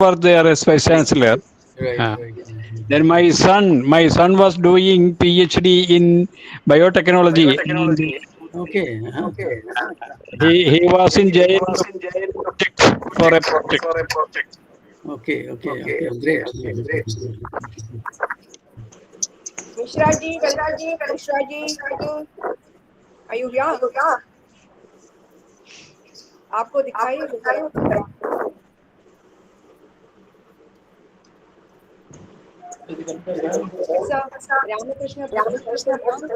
for their vice chancellor. Uh, then my son was doing PhD in biotechnology, and Okay. he was in jail for a project. Okay. Great. Mishra ji, welcome. Mishra ji, are you here? आपको दिखाई जरा. Sir, Ramakrishna Prabhu.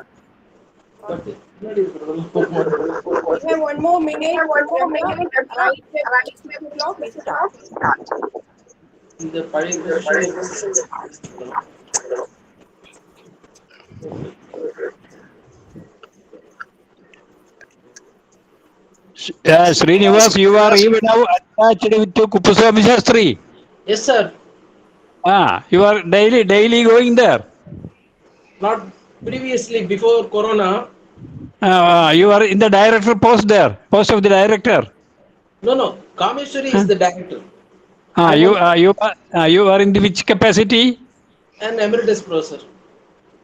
We have one more minute. Ramya, right at 6 o'clock we start. Srinivas, you are even now attached with Kupuswami Shastri. Yes, sir. You are daily going there. Not previously, before Corona. You are in the director post there, post of the director. No. Kameshwari is the director. You are in the which capacity? An emeritus professor.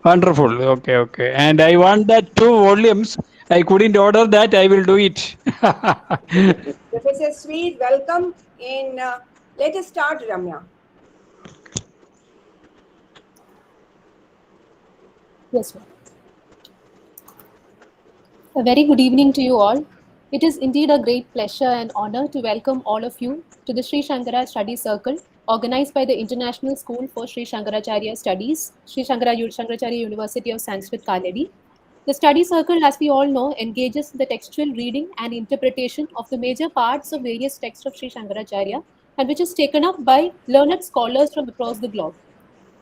Wonderful. Okay. And I want that 2 volumes. I couldn't order that. I will do it. Professor Sweet, welcome. Let us start, Ramya. Yes, ma'am. A very good evening to you all. It is indeed a great pleasure and honor to welcome all of you to the Sri Shankara Study Circle organized by the International School for Sri Shankaracharya Studies, Sri Shankaracharya University of Sanskrit, Kaladi. The study circle, as we all know, engages in the textual reading and interpretation of the major parts of various texts of Sri Shankaracharya, and which is taken up by learned scholars from across the globe.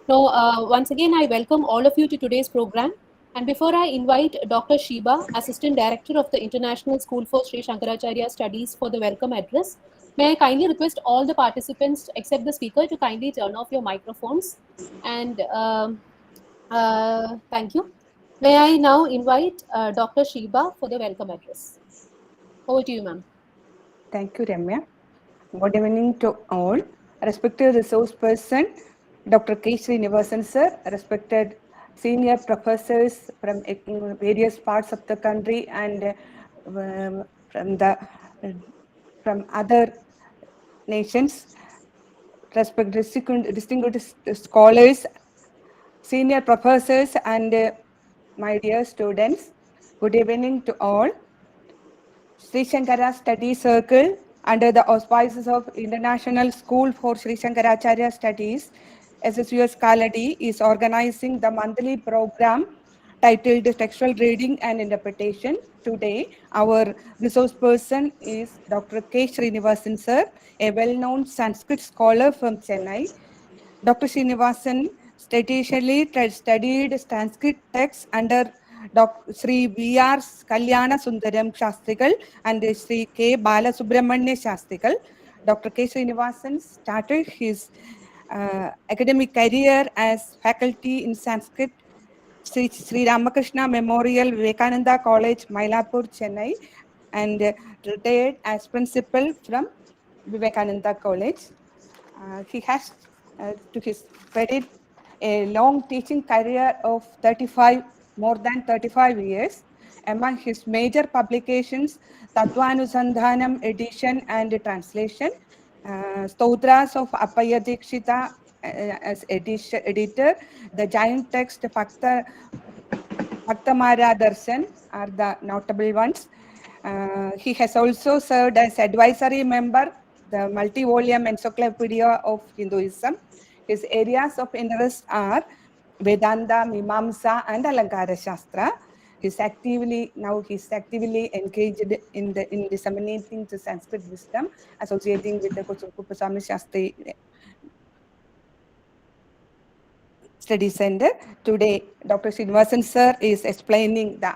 Now, once again, I welcome all of you to today's program. And before I invite Dr. Sheba, Assistant Director of the International School for Sri Shankaracharya Studies, for the welcome address, may I kindly request all the participants except the speaker to kindly turn off your microphones. And thank you. May I now invite Dr. Sheba for the welcome address. Over to you, ma'am. Thank you, Ramya. Good evening to all. Respected resource person, Dr. K. Srinivasan sir, respected senior professors from various parts of the country and from other nations, respected distinguished scholars, senior professors, and my dear students. Good evening to all. Sri Shankara Study Circle, under the auspices of International School for Sri Shankaracharya Studies, SSUS Kaladi, is organizing the monthly program titled Textual Reading and Interpretation. Today, our resource person is Dr. K. Srinivasan sir, a well-known Sanskrit scholar from Chennai. Dr. Srinivasan strategically studied Sanskrit texts under Sri V.R. Kalyana Sundaram Shastrikal and Sri K. Balasubramanya Shastrikal. Dr. K. Srinivasan started his academic career as faculty in Sanskrit Sri Ramakrishna Memorial Vivekananda College, Mylapore, Chennai, and retired as principal from Vivekananda College. He has, to his credit, a long teaching career of more than 35 years. Among his major publications, Tatvanusandhanam edition and translation, Stotras of Appaya Dikshita as editor, the giant text Bhaktamara Darshan are the notable ones. He has also served as advisory member, the multi-volume encyclopedia of Hinduism. His areas of interest are Vedanta, Mimamsa, and Alankara Shastra. He's actively engaged in disseminating the Sanskrit wisdom, associating with the Kupaswami Shastri Study Center. Today, Dr. Srinivasan sir is explaining the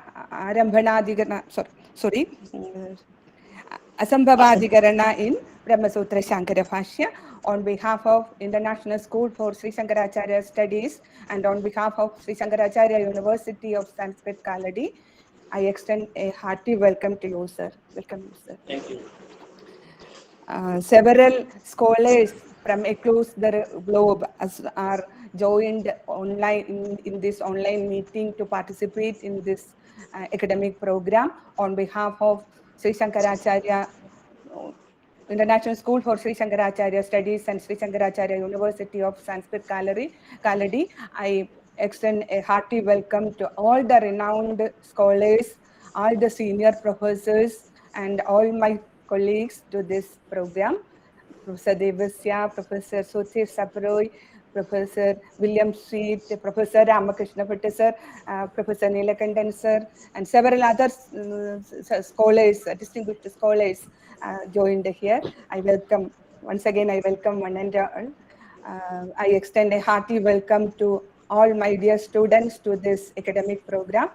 Asambhavaadhikaranam in Brahmasutra Shankara Bhashya on behalf of International School for Sri Shankaracharya Studies and on behalf of Sri Shankaracharya University of Sanskrit Kaladi. I extend a hearty welcome to you, sir. Welcome, sir. Thank you. Several scholars from across the globe are joined online in this online meeting to participate in this academic program. On behalf of Sri Shankaracharya International School for Sri Shankaracharya Studies and Sri Shankaracharya University of Sanskrit Kaladi, I extend a hearty welcome to all the renowned scholars, all the senior professors, and all my colleagues to this program. Professor Devasya, Professor Sothir Saproy, Professor William Sweet, Professor Ramakrishna Bhatta sir, Professor Neelakandan sir, and several other scholars, distinguished scholars joined here. I welcome, once again, I welcome one and all. I extend a hearty welcome to all my dear students to this academic program.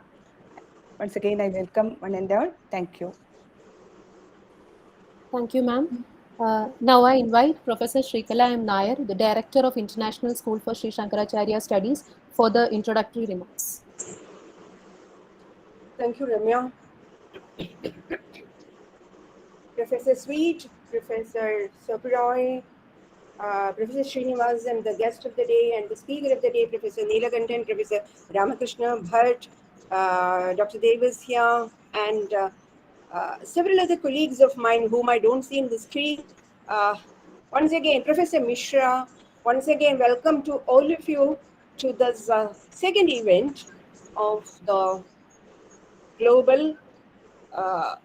Once again, I welcome one and all. Thank you. Thank you, ma'am. Now I invite Professor Shrikala M. Nair, the Director of International School for Sri Shankaracharya Studies, for the introductory remarks. Thank you, Ramya. Professor Sweet, Professor Sopuroy, Professor Srinivasan, the guest of the day, and the speaker of the day, Professor Neelakandan, Professor Ramakrishna Bhatt, Dr. Devasya, and several other colleagues of mine whom I don't see in the screen. Once again, Professor Mishra, once again, welcome to all of you to this second event of the Global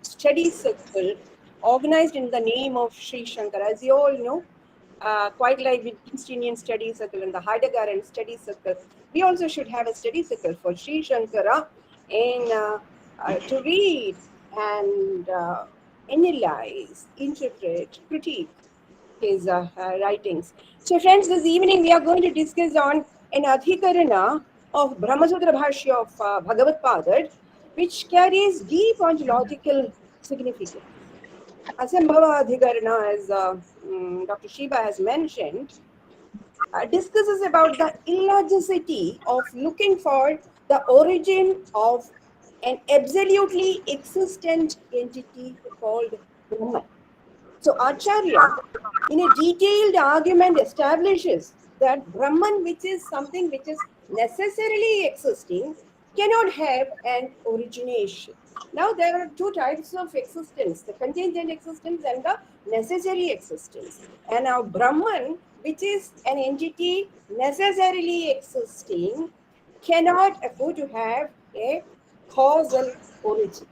Study Circle organized in the name of Sri Shankara. As you all know, quite like with Wittgensteinian Study Circle and the Heidegger Study Circle, we also should have a study circle for Sri Shankara in to read and analyze, interpret, critique his writings. So friends, this evening we are going to discuss on an Adhikarana of Brahmasutra Bhashya of Bhagavad Padar, which carries deep ontological significance. Asambhavaadhikaranam, as Dr. Shiva has mentioned, discusses about the illogicity of looking for the origin of an absolutely existent entity called Brahman. So Acharya, in a detailed argument, establishes that Brahman, which is something which is necessarily existing, cannot have an origination. Now, there are two types of existence, the contingent existence and the necessary existence. And now Brahman, which is an entity necessarily existing, cannot afford to have a causal origin.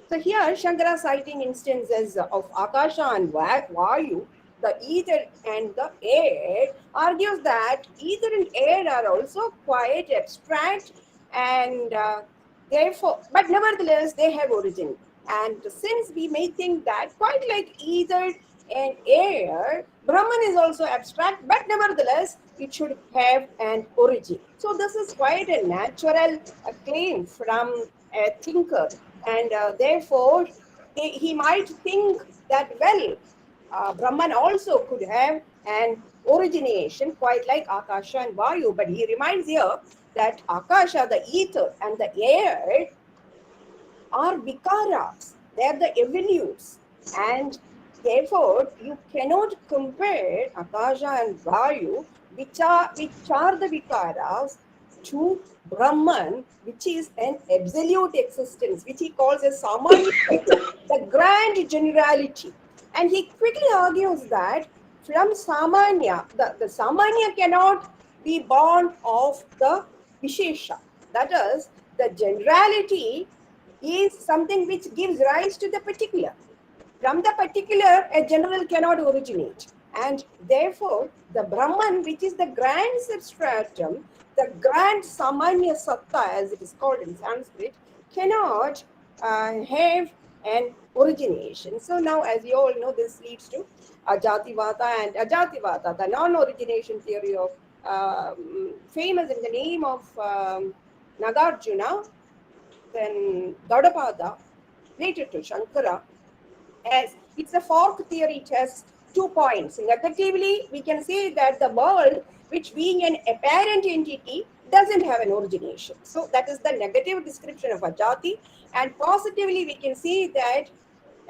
So here, Shankara citing instances of Akasha and Vayu, the ether and the air, argues that ether and air are also quite abstract and therefore, but nevertheless, they have origin. And since we may think that quite like ether and air, Brahman is also abstract, but nevertheless, it should have an origin. So this is quite a natural claim from a thinker. And therefore, he might think that, well, Brahman also could have an origination, quite like Akasha and Vayu. But he reminds here that Akasha, the ether, and the air are vikaras. They are the evolutes. And therefore, you cannot compare Akasha and Vayu, which are the vikaras, to Brahman, which is an absolute existence, which he calls as Samanya, the grand generality. And he quickly argues that from Samanya, the Samanya cannot be born of the Vishesha. That is, the generality is something which gives rise to the particular. From the particular, a general cannot originate. And therefore, the Brahman, which is the grand substratum, the grand Samanya Satta, as it is called in Sanskrit, cannot have an origination. So now, as you all know, this leads to Ajativada and Ajativada, the non-origination theory of famous in the name of Nagarjuna, then Gaudapada, later to Shankara. As it's a fork theory, it has 2 points. Negatively, we can say that the world, which being an apparent entity, doesn't have an origination. So that is the negative description of Ajati. And positively, we can see that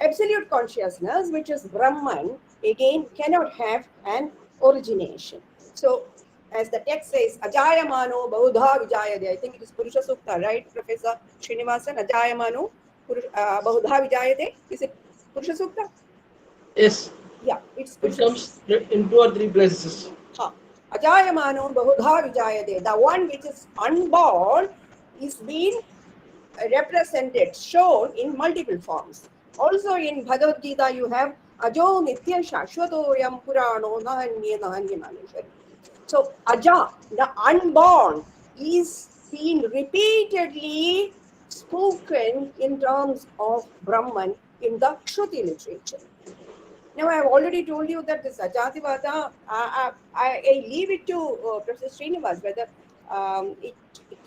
absolute consciousness, which is Brahman, again cannot have an origination. So, as the text says, Ajayamano Baudha Vijayade. I think it is Purusha Sukta, right, Professor Srinivasan? Ajayamano Baudha Vijayade. Is it Purusha Sukta? Yes. Yeah, it's It Purusha comes in 2 or 3 places. Ajayamano Bahudha Vijayade. The one which is unborn is being represented, shown in multiple forms. Also in Bhagavad Gita, you have Ajo Nitya Shashwatoyam Purano Nahanya Nahanya Manishari. So Aja, the unborn, is being repeatedly spoken in terms of Brahman in the Shruti literature. Now, I have already told you that this Ajativada, I leave it to Professor Srinivas whether it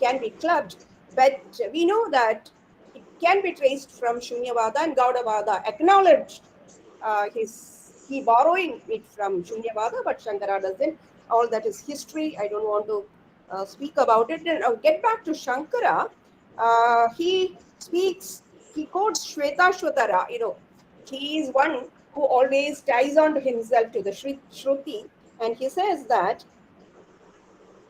can be clubbed, but we know that it can be traced from Shunyavada and Gaudavada, acknowledged he borrowing it from Shunyavada, but Shankara doesn't. All that is history. I don't want to speak about it. And get back to Shankara. He quotes Shweta Shwatara. He is one who always ties on to himself to the Shruti, and he says that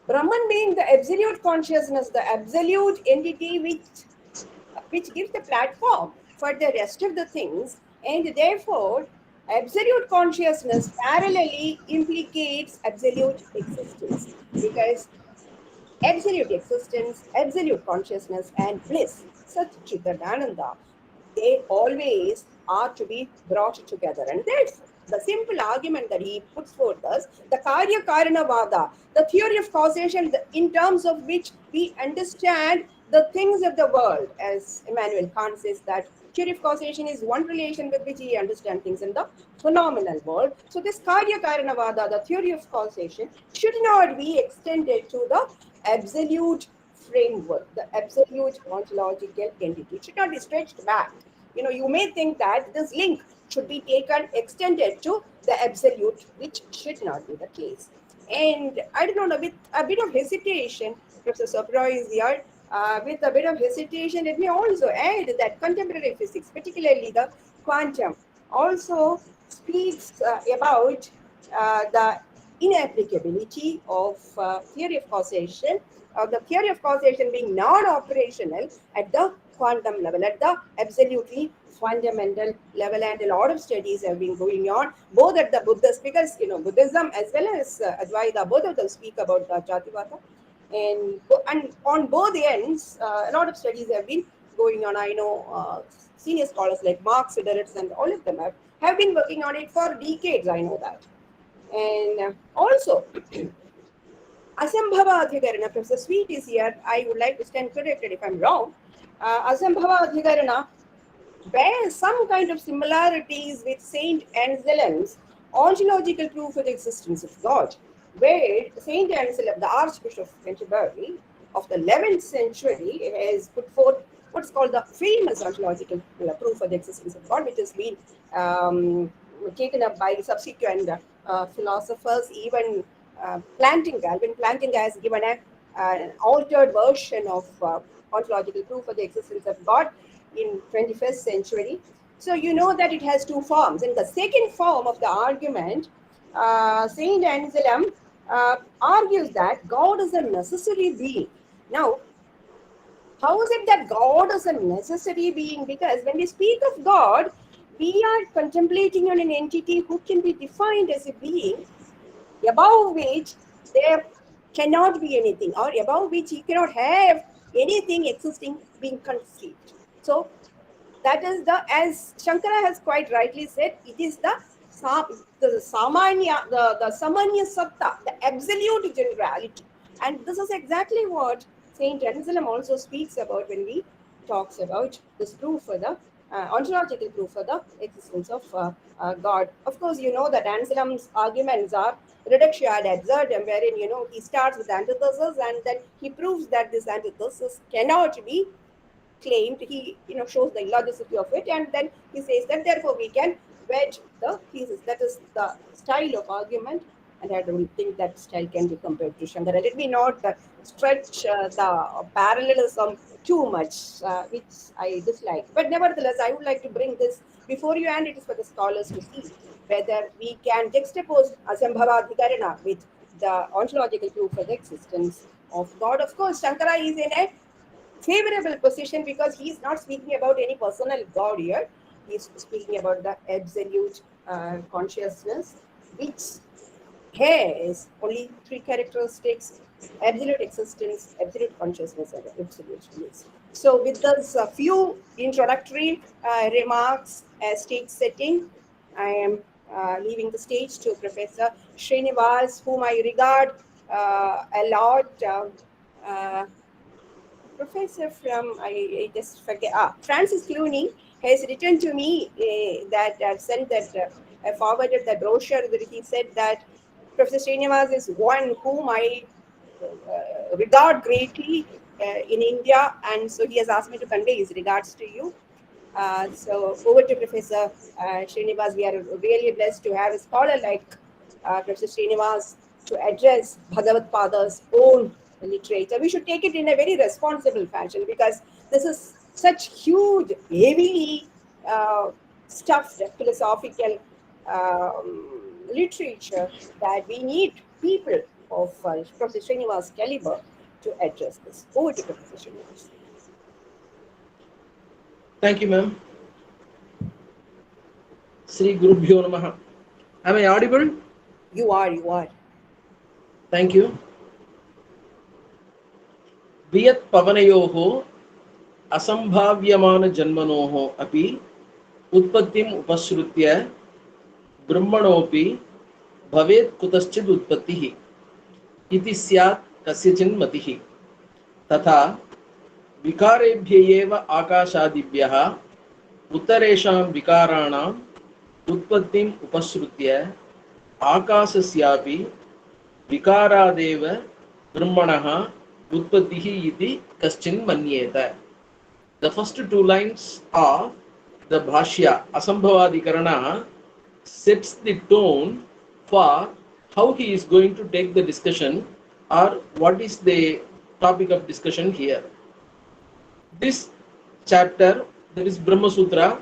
Brahman being the absolute consciousness, the absolute entity which gives the platform for the rest of the things, and therefore absolute consciousness parallelly implicates absolute existence, because absolute existence, absolute consciousness, and bliss, Sat Chidananda, they always are to be brought together. And that's the simple argument that he puts forth is the Karya Karanavada, the theory of causation, in terms of which we understand the things of the world, as Immanuel Kant says that theory of causation is one relation with which we understand things in the phenomenal world. So this Karya Karanavada, the theory of causation, should not be extended to the absolute framework, the absolute ontological entity. It should not be stretched back. You may think that this link should be taken, extended to the absolute, which should not be the case. And I don't know, with a bit of hesitation, Professor Soproy is here. With a bit of hesitation, let me also add that contemporary physics, particularly the quantum, also speaks about the inapplicability of theory of causation, the theory of causation being non-operational at the quantum level, at the absolutely fundamental level. And a lot of studies have been going on, both at the Buddhist, because Buddhism as well as Advaita, both of them speak about the Jativada. And on both ends, a lot of studies have been going on. I know senior scholars like Mark Sideritz and all of them have been working on it for decades, I know that. And also, Asambhavaadhikaranam, Professor Sweet is here. I would like to stand corrected if I'm wrong. Asambhavaadhikaranam bears some kind of similarities with Saint Anselm's ontological proof of the existence of God, where Saint Anselm, the Archbishop of Canterbury of the 11th century, has put forth what's called the famous ontological proof of the existence of God, which has been taken up by subsequent philosophers. Even Alvin Plantinga has given an altered version of ontological proof of the existence of God in 21st century. So you know that it has two forms. In the second form of the argument, Saint Anselm argues that God is a necessary being. Now, how is it that God is a necessary being? Because when we speak of God, we are contemplating on an entity who can be defined as a being above which there cannot be anything, or above which he cannot have anything existing being conceived. So that is as Shankara has quite rightly said, it is the samanya, the samanya satta, the absolute generality. And this is exactly what Saint Anselm also speaks about when we talks about this proof for the ontological proof for the existence of God. Of course, you know that Anselm's arguments are reductio ad absurdum, wherein he starts with antithesis and then he proves that this antithesis cannot be claimed. He shows the illogicity of it, and then he says that therefore we can wedge the thesis. That is the style of argument, and I don't think that style can be compared to Shankara. Let me not stretch the parallelism too much, which I dislike. But nevertheless, I would like to bring this before you, and it is for the scholars to see whether we can juxtapose Asambhavaadhikaranam with the ontological proof for the existence of God. Of course, Shankara is in a favorable position because he is not speaking about any personal God here. He is speaking about the absolute consciousness, which has only three characteristics: absolute existence, absolute consciousness, and absolute bliss. So, with those few introductory remarks as stage setting, I am leaving the stage to Professor Srinivas, whom I regard a lot. Professor from, I just forget, Francis Clooney has written to me that sent that, I forwarded the brochure that he said that Professor Srinivas is one whom I regard greatly in India, and so he has asked me to convey his regards to you. So over to Professor Srinivas. We are really blessed to have a scholar like Professor Srinivas to address Bhagavad Pada's own literature. We should take it in a very responsible fashion because this is such huge, heavily stuffed philosophical literature that we need people of Professor Srinivas' caliber to address this. Over to Professor Srinivas. Thank you, ma'am. Sri Gurubhyo Namaha. Am I audible? You are. Thank you. Viyat Pavanayoho Asambhavyamana Janmanoho Api Utpattim Upasrutya Brahmanopi Bhavet Kutaschid Utpattihi Iti Syat Kasyachin Matihi Tatha Vikarebhyayeva Akashadibhyaha Uttaresham Vikaranam Utpattim Upasrutya Akasasyapi Vikaradeva Brahmanaha Utpattihi iti Kaschin Manyeta. The first two lines of the Bhashya, Asambhavaadhikarana, sets the tone for how he is going to take the discussion or what is the topic of discussion here. This chapter, that is Brahma Sutra.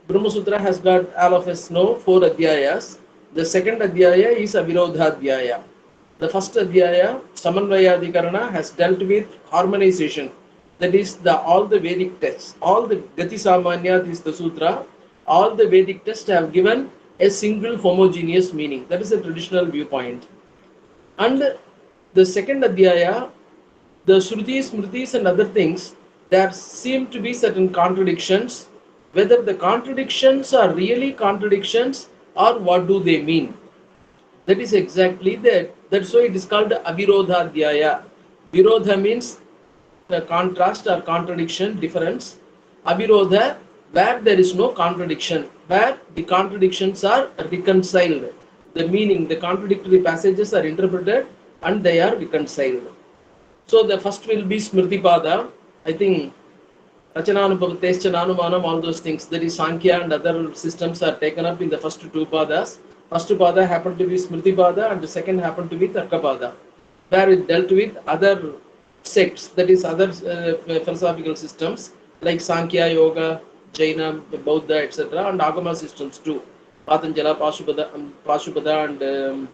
Brahma Sutra has got, all of us know, 4 adhyayas. The second adhyaya is Avirodhadhyaya. The first adhyaya, Samanvayadhikarana, has dealt with harmonization. That is all the Vedic texts. All the Gati Samanya is the sutra. All the Vedic texts have given a single homogeneous meaning. That is a traditional viewpoint. And the second adhyaya, the Shrutis, Smritis and other things, there seem to be certain contradictions. Whether the contradictions are really contradictions or what do they mean? That is exactly that. That's why it is called Avirodhadhyaya. Virodha means the contrast or contradiction, difference. Avirodha, where there is no contradiction, where the contradictions are reconciled. The meaning, the contradictory passages are interpreted and they are reconciled. So the first will be Smriti Pada. I think Rachananubhava, Teschananumanam, all those things. That is Sankhya and other systems are taken up in the first 2 padas. First pada happened to be Smriti Pada and the second happened to be Tarka Pada, where it dealt with other sects, that is other philosophical systems like Sankhya, Yoga, Jaina, Bauddha, etc. and Agama systems too. Patanjala, Pashupada and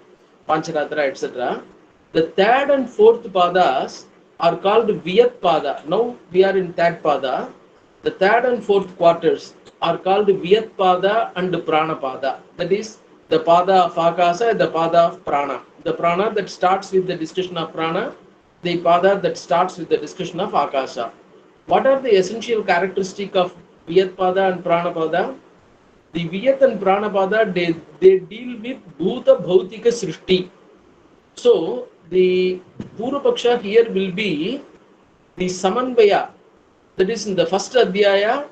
Pancharatra, etc. The third and fourth padas are called Viyat Pada. Now we are in third pada. The third and fourth quarters are called Viyat Pada and Prana Pada. That is the pada of Akasa and the pada of Prana. The Prana that starts with the discussion of Prana, the pada that starts with the discussion of Akasa. What are the essential characteristics of Viyat Pada and Prana Pada? The Viyat and Prana Pada, they deal with Bhuta Bhautika Srishti. So the Purva Paksha here will be the Samanvaya. That is in the first Adhyaya,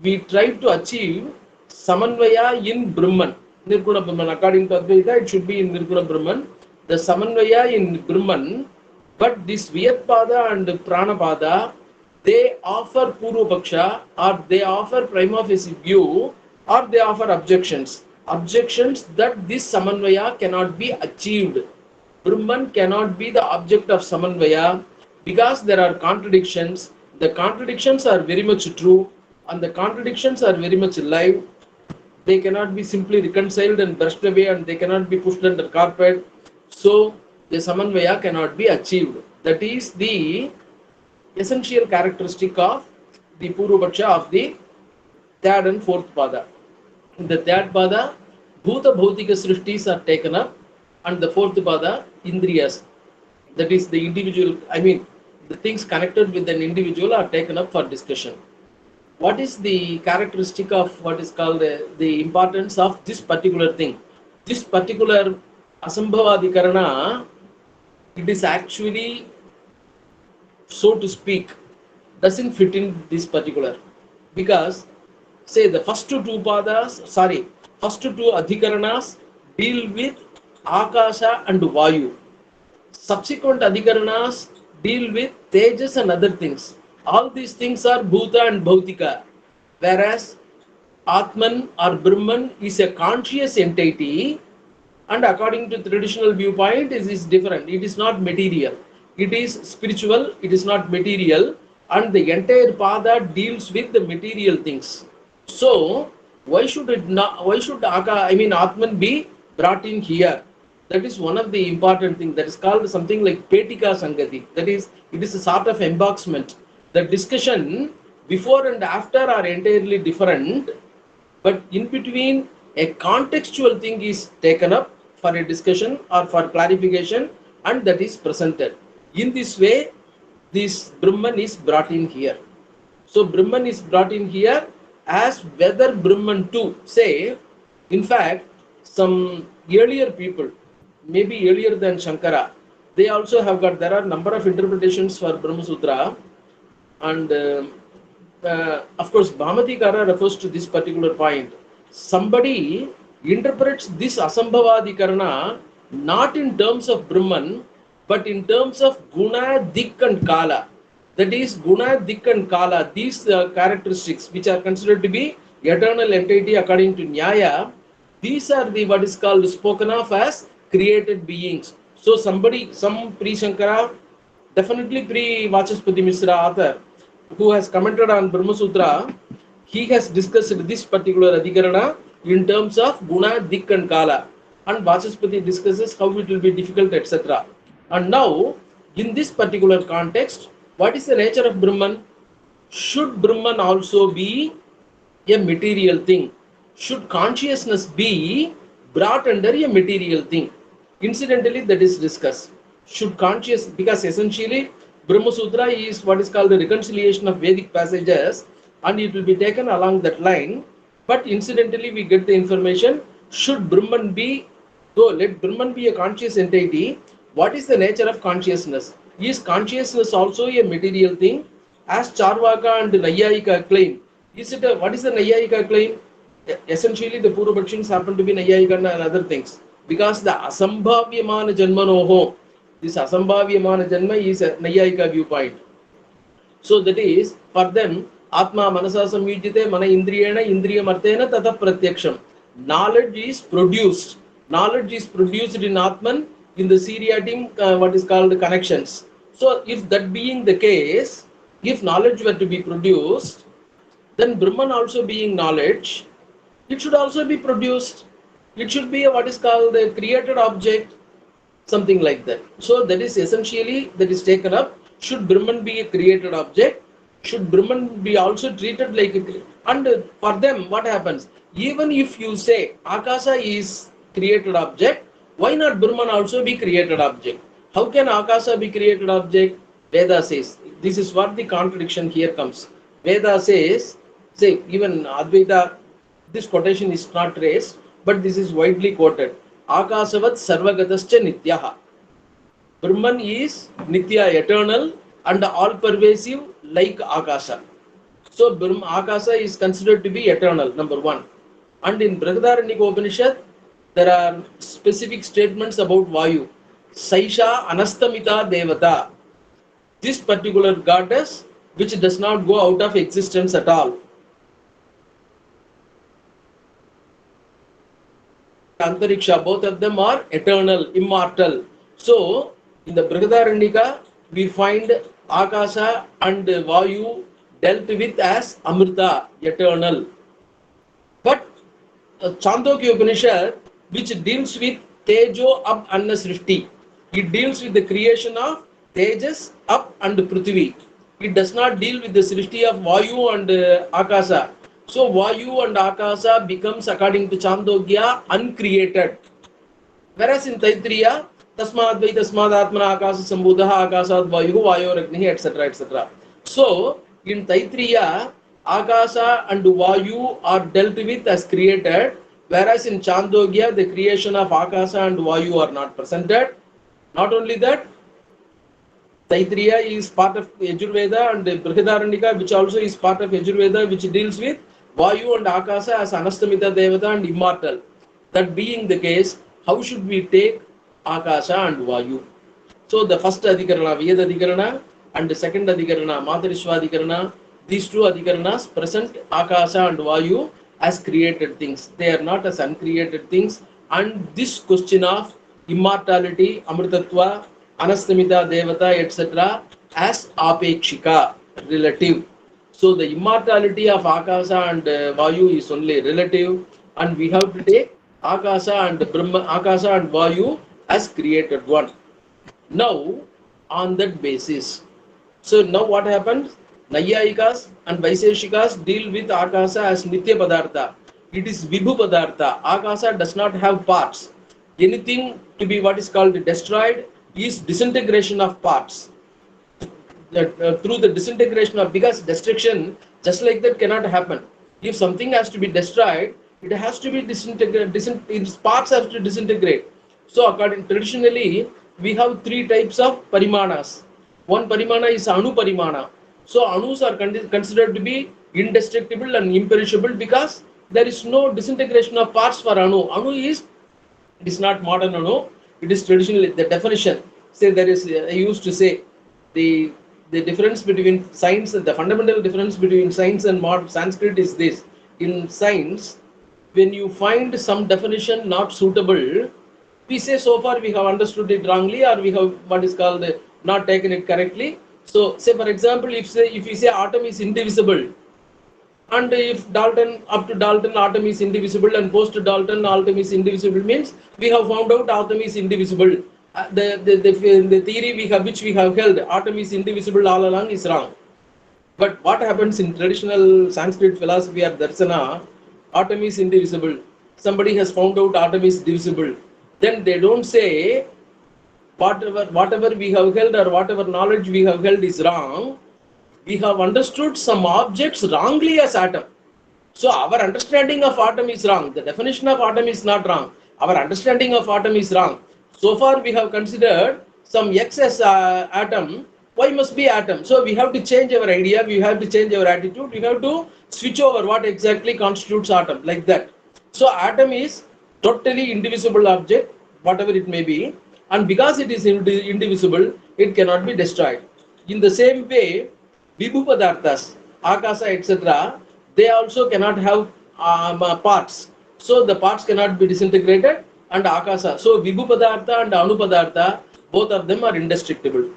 we try to achieve Samanvaya in Brahman. Nirguna Brahman. According to Advaita, it should be in Nirguna Brahman. The Samanvaya in Brahman, but this Vyatpada and Pranapada, they offer Purva Paksha or they offer prima facie view or they offer objections. Objections that this Samanvaya cannot be achieved. Brahman cannot be the object of Samanvaya because there are contradictions. The contradictions are very much true and the contradictions are very much live. They cannot be simply reconciled and brushed away, and they cannot be pushed under carpet. So the samanvaya cannot be achieved. That is the essential characteristic of the Purvapaksha of the third and fourth pada. In the third pada, Bhuta Bhautika Srishtis are taken up, and the fourth pada, Indriyas. That is the individual, the things connected with an individual are taken up for discussion. What is the characteristic of what is called the importance of this particular thing? This particular Asambhavaadhikarana, it is actually, so to speak, doesn't fit in this particular, because say the first two adhikaranas deal with Akasha and Vayu. Subsequent adhikaranas deal with Tejas and other things. All these things are Bhuta and Bhautika, whereas Atman or Brahman is a conscious entity, and according to traditional viewpoint, it is different. It is not material. It is spiritual. It is not material, and the entire pada deals with the material things. So why should Atman be brought in here? That is one of the important things. That is called something like Petika Sangati. That is, it is a sort of emboxment. The discussion before and after are entirely different, but in between a contextual thing is taken up for a discussion or for clarification, and that is presented. In this way, this Brahman is brought in here. So Brahman is brought in here as whether Brahman too, say, in fact, some earlier people, maybe earlier than Shankara, they also have got, there are number of interpretations for Brahma Sutra, and of course Bhamatikara refers to this particular point. Somebody interprets this Asambhavaadhikarana not in terms of Brahman, but in terms of Guna, Dik and Kala. That is, Guna, Dik and Kala, these characteristics which are considered to be eternal entity according to Nyaya, these are the what is called spoken of as created beings. So somebody, some pre-Shankara, definitely pre-Vachaspati Misra author, who has commented on Brahma Sutra, he has discussed this particular Adhikarana in terms of Guna, Dik and Kala, and Vachaspati discusses how it will be difficult, etc. And now, in this particular context, what is the nature of Brahman? Should Brahman also be a material thing? Should consciousness be brought under a material thing? Incidentally, that is discussed. Should conscious, because essentially Brahma Sutra is what is called the reconciliation of Vedic passages, and it will be taken along that line. But incidentally, we get the information, should Brahman be, though let Brahman be a conscious entity, what is the nature of consciousness? Is consciousness also a material thing? As Charvaka and Nayayika claim, is it what is the Nayayika claim? Essentially, the Purvapakshins happen to be Nayayika and other things, because the Asambhavyamana Janmanoho, this Asambhavyamana Janma is a Nayayika viewpoint. So that is, for them, Atma Manasa Samyujite Mana Indriyena Indriya Martena Tata Pratyaksham. Knowledge is produced. Knowledge is produced in Atman in the seriatim, what is called connections. So if that being the case, if knowledge were to be produced, then Brahman also being knowledge, it should also be produced. It should be a what is called a created object, something like that. So that is essentially, that is taken up. Should Brahman be a created object? Should Brahman be also treated like a, and for them what happens? Even if you say Akasha is created object, why not Brahman also be created object? How can Akasha be created object? Veda says, this is what the contradiction here comes. Veda says, say even Advaita, this quotation is not traced, but this is widely quoted. Akasavat sarvagatascha nityaha. Brahman is nitya, eternal, and all pervasive like Akasha. So Akasha is considered to be eternal, number one. And in Brihadaranyaka Upanishad, there are specific statements about Vayu. Saisha Anastamita Devata. This particular goddess, which does not go out of existence at all. Antariksha, both of them are eternal, immortal. So, in the Brihadaranyaka, we find Akasha and Vayu dealt with as Amrita, eternal. But Chandogya Upanishad, which deals with Tejo, Up and Srishti. It deals with the creation of Tejas, Up and Prithvi. It does not deal with the Srishti of Vayu and Akasa. So Vayu and Akasa becomes, according to Chandogya, uncreated. Whereas in Taittiriya, Tasmad Vai Tasmad Atmana Akasa Sambhudaha Akasad Vayu Vayoragnihi, etc. etc. So in Taittiriya, Akasa and Vayu are dealt with as created, whereas in Chandogya, the creation of Akasa and Vayu are not presented. Not only that, Taittiriya is part of Yajurveda, and Brihadaranyaka, which also is part of Yajurveda, which deals with Vayu and Akasa as Anastamita Devata and immortal. That being the case, how should we take Akasa and Vayu? So the first Adhikarana, Veda Adhikarana, and the second Adhikarana, Matarishva Adhikarana, these two Adhikaranas present Akasa and Vayu as created things. They are not as uncreated things. And this question of immortality, Amritatva, Anastamita Devata, etc. as Apekshika, relative. So the immortality of Akasa and Vayu is only relative, and we have to take Akasa and Brahma, Akasa and Vayu as created one. Now, on that basis, so now what happens? Nayayikas and Vaiseshikas deal with Akasa as Nitya Padartha. It is Vibhu Padartha. Akasa does not have parts. Anything to be what is called destroyed is disintegration of parts. Through the disintegration of, because destruction just like that cannot happen. If something has to be destroyed, it has to be disintegrated, its parts have to disintegrate. So according traditionally, we have three types of parimanas. One parimana is Anu parimana. So Anus are considered to be indestructible and imperishable because there is no disintegration of parts for Anu. Anu is, it is not modern Anu, it is traditionally the definition. Say there is, I used to say, the difference between science, the fundamental difference between science and modern Sanskrit is this. In science, when you find some definition not suitable, we say so far we have understood it wrongly, or we have what is called not taken it correctly. So say for example, if we say atom is indivisible, and if Dalton, up to Dalton, atom is indivisible, and post Dalton, atom is indivisible, means we have found out atom is indivisible. The theory which we have held, atom is indivisible all along, is wrong. But what happens in traditional Sanskrit philosophy or darsana, atom is indivisible. Somebody has found out atom is divisible. Then they don't say whatever we have held or whatever knowledge we have held is wrong. We have understood some objects wrongly as atom. So our understanding of atom is wrong. The definition of atom is not wrong. Our understanding of atom is wrong. So far we have considered some X as atom, Y must be atom. So we have to change our idea, we have to change our attitude, we have to switch over what exactly constitutes atom, like that. So atom is totally indivisible object, whatever it may be, and because it is indivisible, it cannot be destroyed. In the same way, Vibhu Padarthas, Akasa, etc., they also cannot have parts. So the parts cannot be disintegrated, and Akasa. So Vibhu Padartha and Anu Padartha, both of them are indestructible.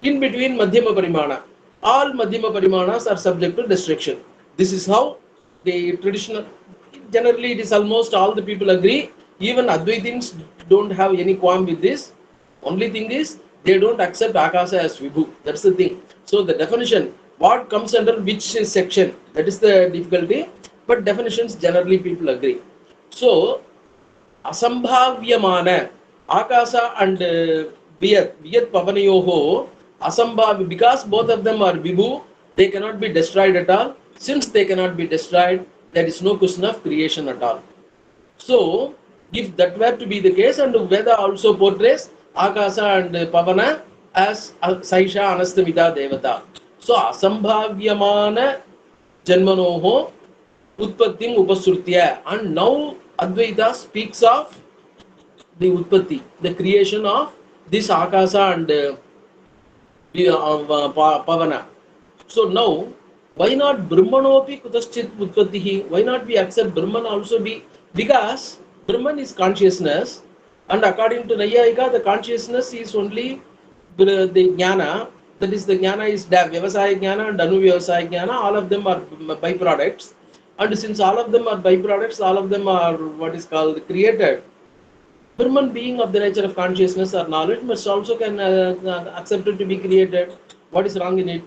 In between Madhyama Parimana, all Madhyama Parimanas are subject to destruction. This is how the traditional, generally it is almost all the people agree. Even Advaitins don't have any qualm with this. Only thing is, they don't accept Akasa as Vibhu. That's the thing. So the definition, what comes under which section, that is the difficulty. But definitions, generally people agree. So, Asambhavyamana, Akasa and Viyat Pavanayoho, Asambhav, because both of them are Vibhu, they cannot be destroyed at all. Since they cannot be destroyed, there is no question of creation at all. So, if that were to be the case, and Veda also portrays Akasa and Pavana as Saisha Anastamita Devata. So, Asambhavyamana Janmanoho Utpattim Upasrutya. And now Advaita speaks of the Utpatti, the creation of this Akasa and Pavana. So now, why not Brahmanopi Kutaschit Utpattihi? Why not we accept Brahman also be? Because Brahman is consciousness, and according to Nayayika, the consciousness is only the Jnana. That is, the Jnana is Vyavasaya Jnana and Anu Vyavasaya Jnana. All of them are byproducts. And since all of them are byproducts, all of them are what is called created, Brahman being of the nature of consciousness or knowledge must also can accepted to be created. What is wrong in it?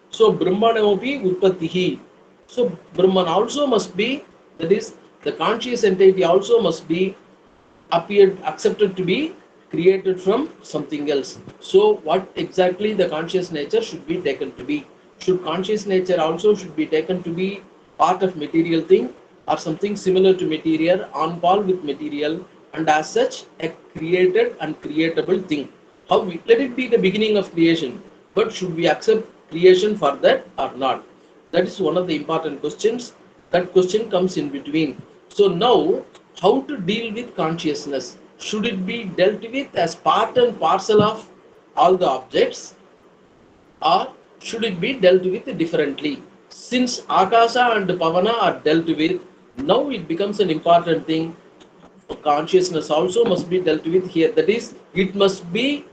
So Brahmanopi Utpattihi. So Brahman also must be, that is, the conscious entity also must be appeared accepted to be created from something else. So what exactly the conscious nature should be taken to be? Should conscious nature also should be taken to be part of material thing or something similar to material, on par with material, and as such a created and creatable thing? How we, let it be the beginning of creation, but should we accept creation for that or not? That is one of the important questions. That question comes in between. So now, how to deal with consciousness? Should it be dealt with as part and parcel of all the objects, or should it be dealt with differently? Since Akasha and Pavana are dealt with, now it becomes an important thing. Consciousness also must be dealt with here. That is, it must be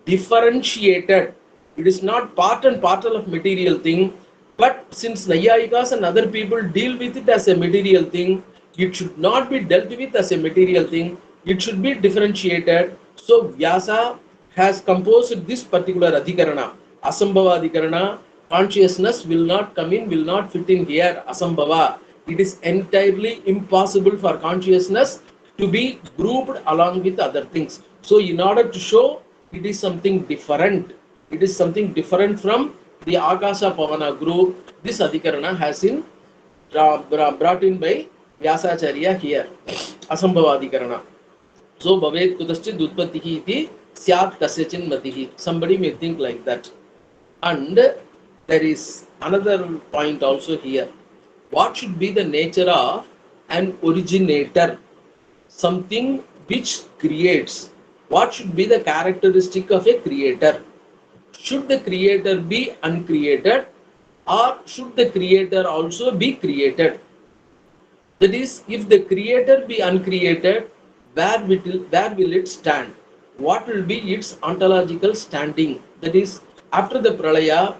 differentiated. It is not part and parcel of material thing, but since Nayayikas and other people deal with it as a material thing, it should not be dealt with as a material thing. It should be differentiated. So Vyasa has composed this particular Adhikarana, Asambhavaadhikarana. Consciousness will not come in, will not fit in here, Asambhava. It is entirely impossible for consciousness to be grouped along with other things. So in order to show it is something different, it is something different from the Akasha Pavana group, this Adhikarana has been brought in by Vyasacharya here, Asambhavadhikarana. So Bhavet Kudaschid Utpattihi iti Syat Kasyachin Matihi. Somebody may think like that. And there is another point also here. What should be the nature of an originator? Something which creates. What should be the characteristic of a creator? Should the creator be uncreated, or should the creator also be created? That is, if the creator be uncreated, where will it stand? What will be its ontological standing? That is, after the pralaya,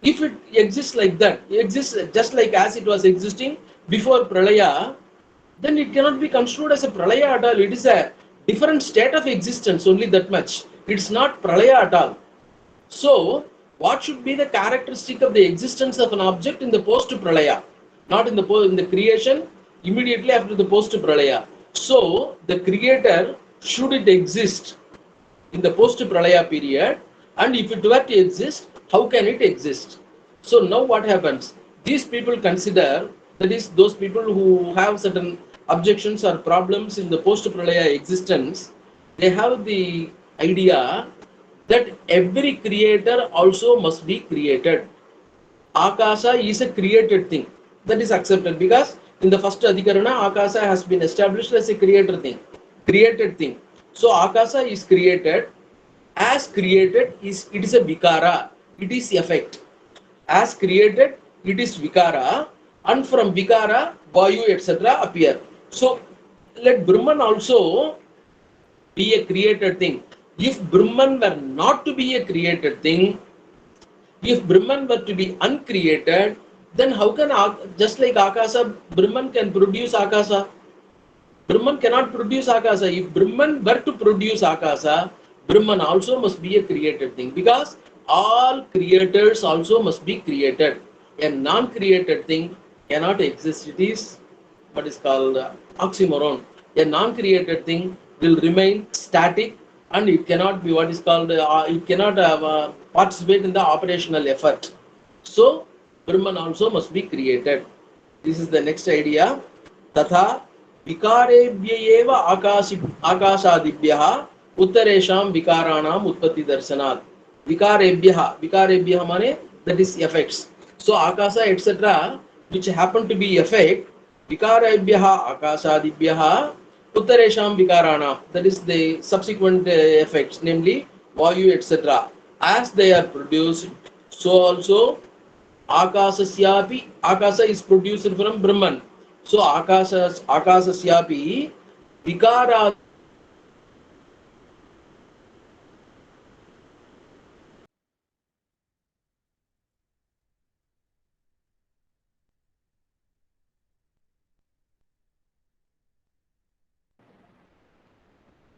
if it exists like that, exists just like as it was existing before pralaya, then it cannot be construed as a pralaya at all. It is a different state of existence, only that much. It's not pralaya at all. So, what should be the characteristic of the existence of an object in the post-pralaya? Not in the creation, immediately after the post-pralaya. So, the creator, should it exist in the post-pralaya period, and if it were to exist, how can it exist? So now what happens? These people consider, that is, those people who have certain objections or problems in the post-pralaya existence, they have the idea that every creator also must be created. Akasha is a created thing. That is accepted because in the first Adhikarana, Akasha has been established as a creator thing, created thing. So Akasha is created. As created, it is a vikara, it is effect. As created, it is vikara, and from vikara, vayu, etc. appear. So let Brahman also be a created thing. If Brahman were not to be a created thing, if Brahman were to be uncreated, then how can, just like Akasa, Brahman can produce Akasa? Brahman cannot produce Akasa. If Brahman were to produce Akasa, Brahman also must be a created thing, because all creators also must be created. A non-created thing cannot exist. It is what is called oxymoron. A non-created thing will remain static, and it cannot be what is called, it cannot participate in the operational effort. So, Brahman also must be created. This is the next idea. Tatha विकारेभ्य एव आकाशादिभ्यः उत्तरेषां विकाराणां उत्पत्ति दर्शनात्. विकारेभ्यः माने that is effects. So akasha etc. which happen to be effect, विकारेभ्यः आकाशादिभ्यः उत्तरेषां विकाराणां, that is the subsequent effects, namely vayu etc. as they are produced, so also Akasasyapi, Akasa is produced from Brahman. So Akasasyapi Vikara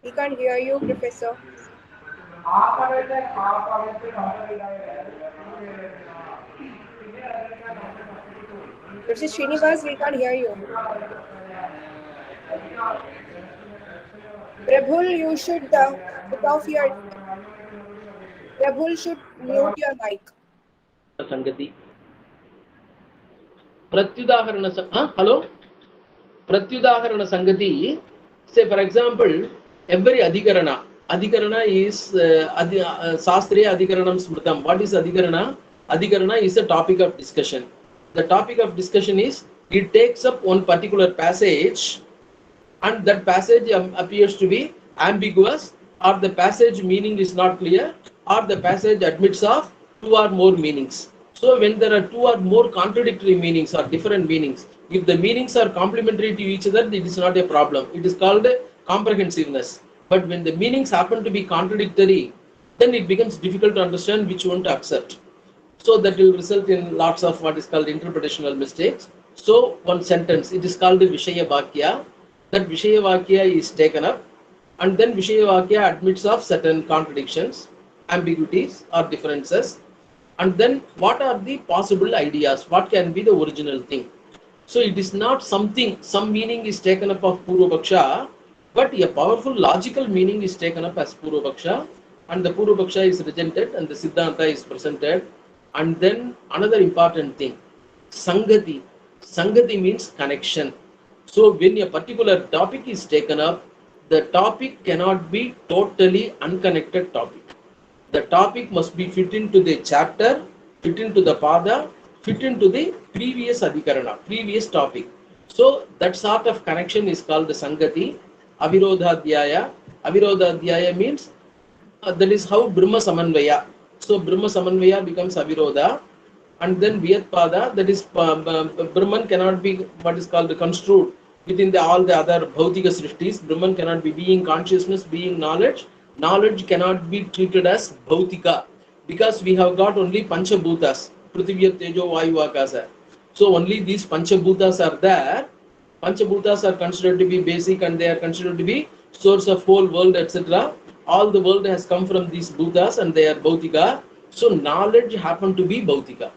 We can't hear you, Professor. Professor Srinivas, we can't hear you. Prabhul, you should put off your. Prabhul should mute your mic. Sangati. Pratyudaharana. Hello. Pratyudaharana Sangati. Say, for example, every Adhikarana is Sastriya Adhikaranam Smritam. What is Adhikarana? Adhikarana is a topic of discussion. The topic of discussion is, it takes up one particular passage, and that passage appears to be ambiguous, or the passage meaning is not clear, or the passage admits of two or more meanings. So when there are two or more contradictory meanings or different meanings, if the meanings are complementary to each other, it is not a problem. It is called comprehensiveness. But when the meanings happen to be contradictory, then it becomes difficult to understand which one to accept. So that will result in lots of what is called interpretational mistakes. So one sentence, it is called the Vishaya Vakya. That Vishaya Vakya is taken up, and then Vishaya Vakya admits of certain contradictions, ambiguities or differences. And then what are the possible ideas? What can be the original thing? So it is not something, some meaning is taken up of Purvapaksha, but a powerful logical meaning is taken up as Purvapaksha, and the Purvapaksha is rejected and the Siddhanta is presented. And then another important thing, Sangati. Sangati means connection. So when a particular topic is taken up, the topic cannot be totally unconnected topic. The topic must be fit into the chapter, fit into the pada, fit into the previous adhikarana, previous topic. So that sort of connection is called the Sangati. Avirodhadhyaya. Avirodhadhyaya means that is how Brahma Samanvaya. So Brahma Samanvaya becomes Avirodha. And then Vyatpada, that is Brahman cannot be what is called construed within all the other Bhautika Srishtis. Brahman cannot be being consciousness, being knowledge. Knowledge cannot be treated as Bhautika, because we have got only Panchabhutas, Prithivya, Tejo, Vayu, Akasa. So only these Panchabhutas are there. Panchabhutas are considered to be basic, and they are considered to be source of whole world, etc. All the world has come from these Bhutas, and they are Bhautika. So knowledge happened to be Bhautika.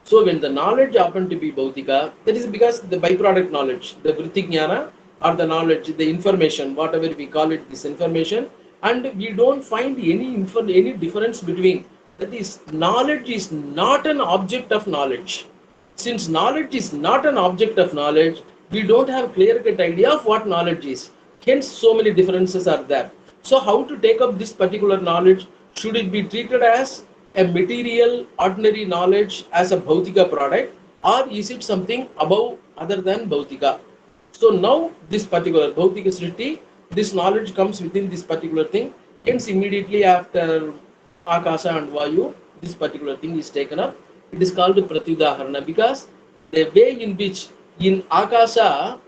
So when the knowledge happened to be Bhautika, that is because the byproduct knowledge, the Vritti Jnana, or the knowledge, the information, whatever we call it, this information, and we don't find any difference between that. Is knowledge is not an object of knowledge. Since knowledge is not an object of knowledge, we don't have clear-cut idea of what knowledge is. Hence, so many differences are there. So how to take up this particular knowledge? Should it be treated as a material, ordinary knowledge as a Bhautika product, or is it something above, other than Bhautika? So now this particular Bhautika Srishti, this knowledge comes within this particular thing. Hence immediately after Akasa and Vayu, this particular thing is taken up. It is called Pratyudaharana, because the way in which in Akasa,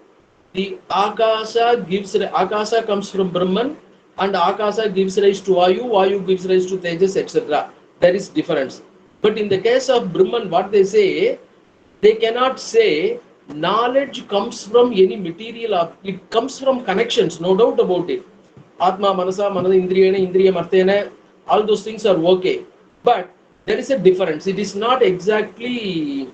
the Akasa comes from Brahman, and Akasa gives rise to Vayu, Vayu gives rise to Tejas, etc. There is difference. But in the case of Brahman, what they say, they cannot say knowledge comes from any material. It comes from connections, no doubt about it. Atma, Manasa, Manada, Indriyana, Indriya, Martena, all those things are okay. But there is a difference. It is not exactly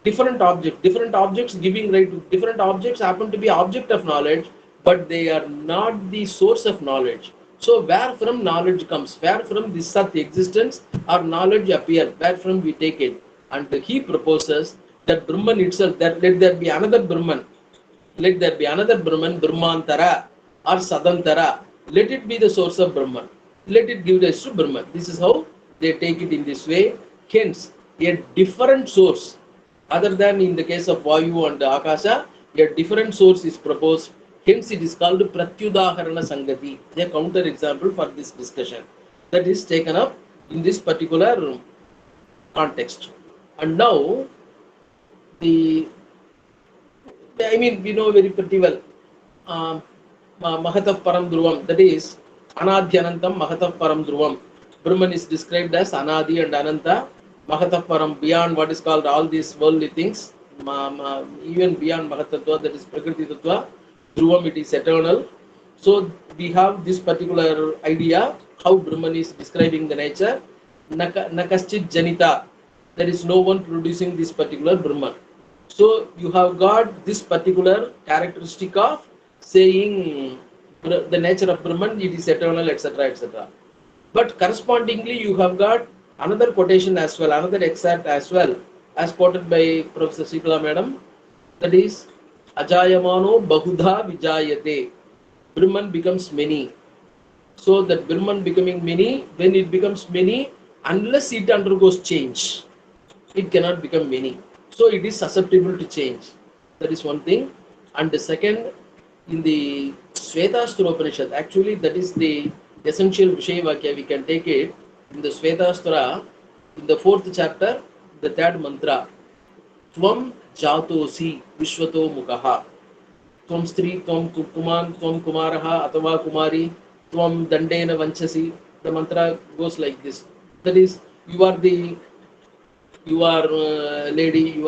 different objects. Different objects giving right to different objects happen to be object of knowledge, but they are not the source of knowledge. So where from knowledge comes, where from this Sat existence or knowledge appear, where from we take it. And he proposes that Brahman itself, that let there be another Brahman, Brahmantara or Sadantara, let it be the source of Brahman, let it give rise to Brahman. This is how they take it in this way. Hence, a different source, other than in the case of Vayu and Akasa, a different source is proposed. Hence, it is called Pratyudaharana Sangati, a counter example for this discussion that is taken up in this particular context. And now, we know very pretty well Mahatav Param Dhruvam, that is Anadhyanantam Mahatav Param Dhruvam. Brahman is described as Anadi and Ananta. Mahatav Param, beyond what is called all these worldly things, even beyond Mahatattva, that is Prakriti Tattva. Dhruvam, it is eternal. So we have this particular idea how Brahman is describing the nature. Nakaschit Janita, there is no one producing this particular Brahman. So you have got this particular characteristic of saying the nature of Brahman, it is eternal, etc., etc. But correspondingly, you have got another quotation as well, another excerpt as well, as quoted by Professor Sikala Madam, that is Ajayamano Bahudha Vijayate. Brahman becomes many. So that Brahman becoming many, when it becomes many, unless it undergoes change, it cannot become many. So it is susceptible to change. That is one thing. And the second, in the Svetastra Upanishad, actually that is the essential Vishaya Vakya, we can take it in the Svetastra, in the 4th chapter, the 3rd mantra, Tvam Jatosi Vishwato Mukaha. Tvam Stri, Tvam Kuman, Tvam Kumaraha, Atava Kumari, Tvam Dandena Vanchasi. The mantra goes like this. That is, you are lady, you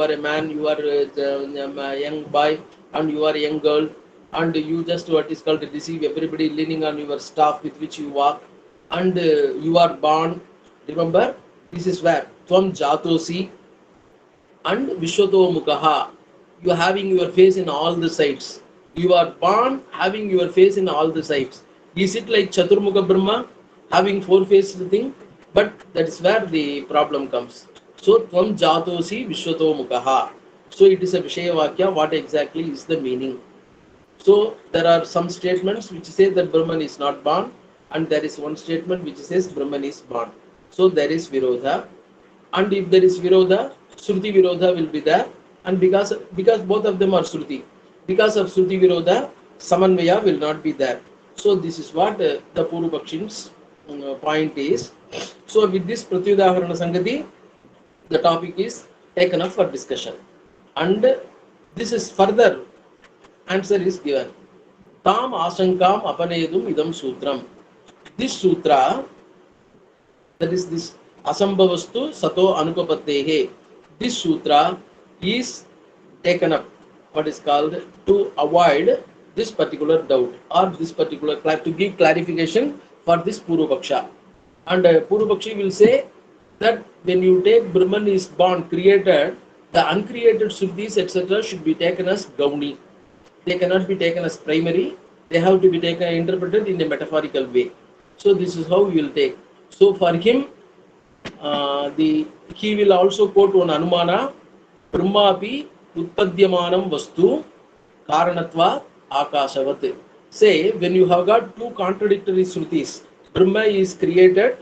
are a man, you are a young boy, and you are a young girl, and you just what is called deceive everybody, leaning on your staff with which you walk, and you are born. Remember, this is where Tvam Jatosi and Vishwato Mukaha. You are having your face in all the sides. You are born having your face in all the sides. Is it like Chaturmukha Brahma having 4-faced thing? But that is where the problem comes. So Tvam Jatosi Vishwato Mukaha. So it is a Vishaya Vakya. What exactly is the meaning? So there are some statements which say that Brahman is not born, and there is one statement which says Brahman is born. So there is Virodha. And if there is Virodha, Shruti Virodha will be there. And because both of them are Shruti, because of Shruti Virodha, Samanvaya will not be there. So this is what the Purvapakshin's point is. So with this Pratyudaharana Sangati, the topic is taken up for discussion. And this is further answer is given. Tam asankam apanedum idam sutram. This sutra, that is this Asambhavastu Sato Anupapattehe, this sutra is taken up, what is called, to avoid this particular doubt or this particular, to give clarification for this Purvapaksha. And Purvapakshi will say that when you take Brahman is born, created, the uncreated Shrutis etc. should be taken as Gauni. They cannot be taken as primary. They have to be taken interpreted in a metaphorical way. So this is how we will take. So for him, he will also quote one Anumana, Brahmapi Utpadyamanam Vastu Karanatva Akasavat. Say, when you have got two contradictory Shrutis, Brahma is created,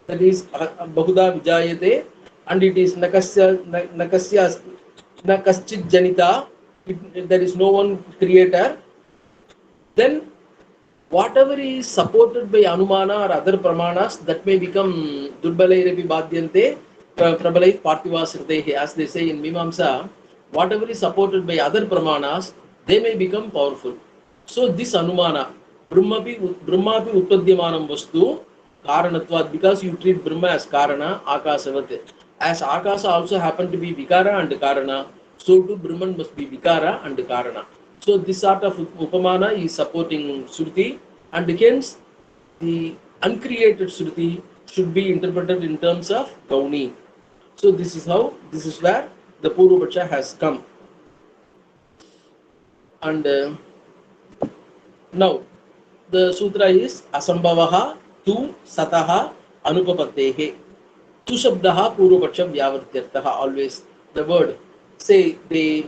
that is Bahuda Vijayate, and it is Nakaschit Janita, there is no one creator, then whatever is supported by Anumana or other Pramanas, that may become Durbalairepi Badhyante, Prabalai Parthivasritehe, as they say in Mimamsa, whatever is supported by other Pramanas, they may become powerful. So this Anumana, Brahmapi Utpadyamanam Vastu, Karanatvat, because you treat Brahma as Karana, Akasavat. As Akasa also happened to be Vikara and Karana, so too Brahman must be Vikara and Karana. So this sort of Upamana is supporting Shruti, and hence the uncreated Shruti should be interpreted in terms of Gauni. So this is where the Purvapaksha has come. And now the sutra is Asambhavaha tu Sataha Anupapattehe. Tu Shabdaha Purvapaksha Vyavartyartaha. Always the word. Say the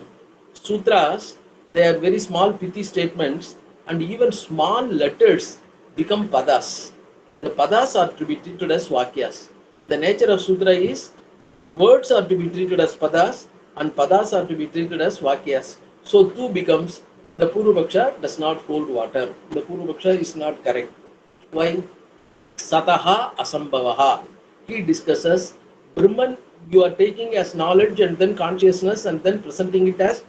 sutras, they are very small pithy statements, and even small letters become padas. The padas are to be treated as vakyas. The nature of sutra is words are to be treated as padas and padas are to be treated as vakyas. So two becomes, the Purvapaksha does not hold water. The Purvapaksha is not correct. Why? Sataha Asambhavaha. He discusses Brahman you are taking as knowledge and then consciousness and then presenting it as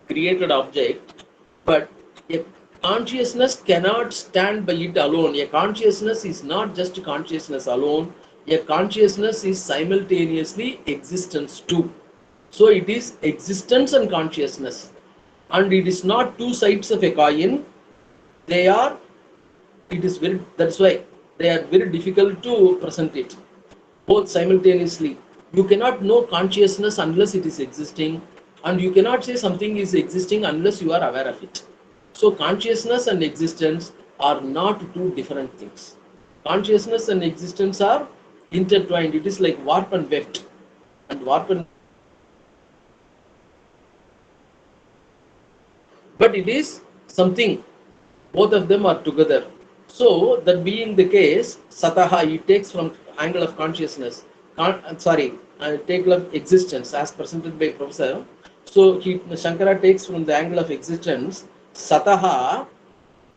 created object, but a consciousness cannot stand by it alone. A consciousness is not just consciousness alone. A consciousness is simultaneously existence too. So it is existence and consciousness, and it is not two sides of a coin. They are It is very, that's why they are very difficult to present it both simultaneously. You cannot know consciousness unless it is existing, and you cannot say something is existing unless you are aware of it. So consciousness and existence are not two different things. Consciousness and existence are intertwined. It is like warp and weft, and warp and, but it is something, both of them are together. So that being the case, sataha, it takes from angle of consciousness, take of existence as presented by Professor. So Shankara takes from the angle of existence, sataha,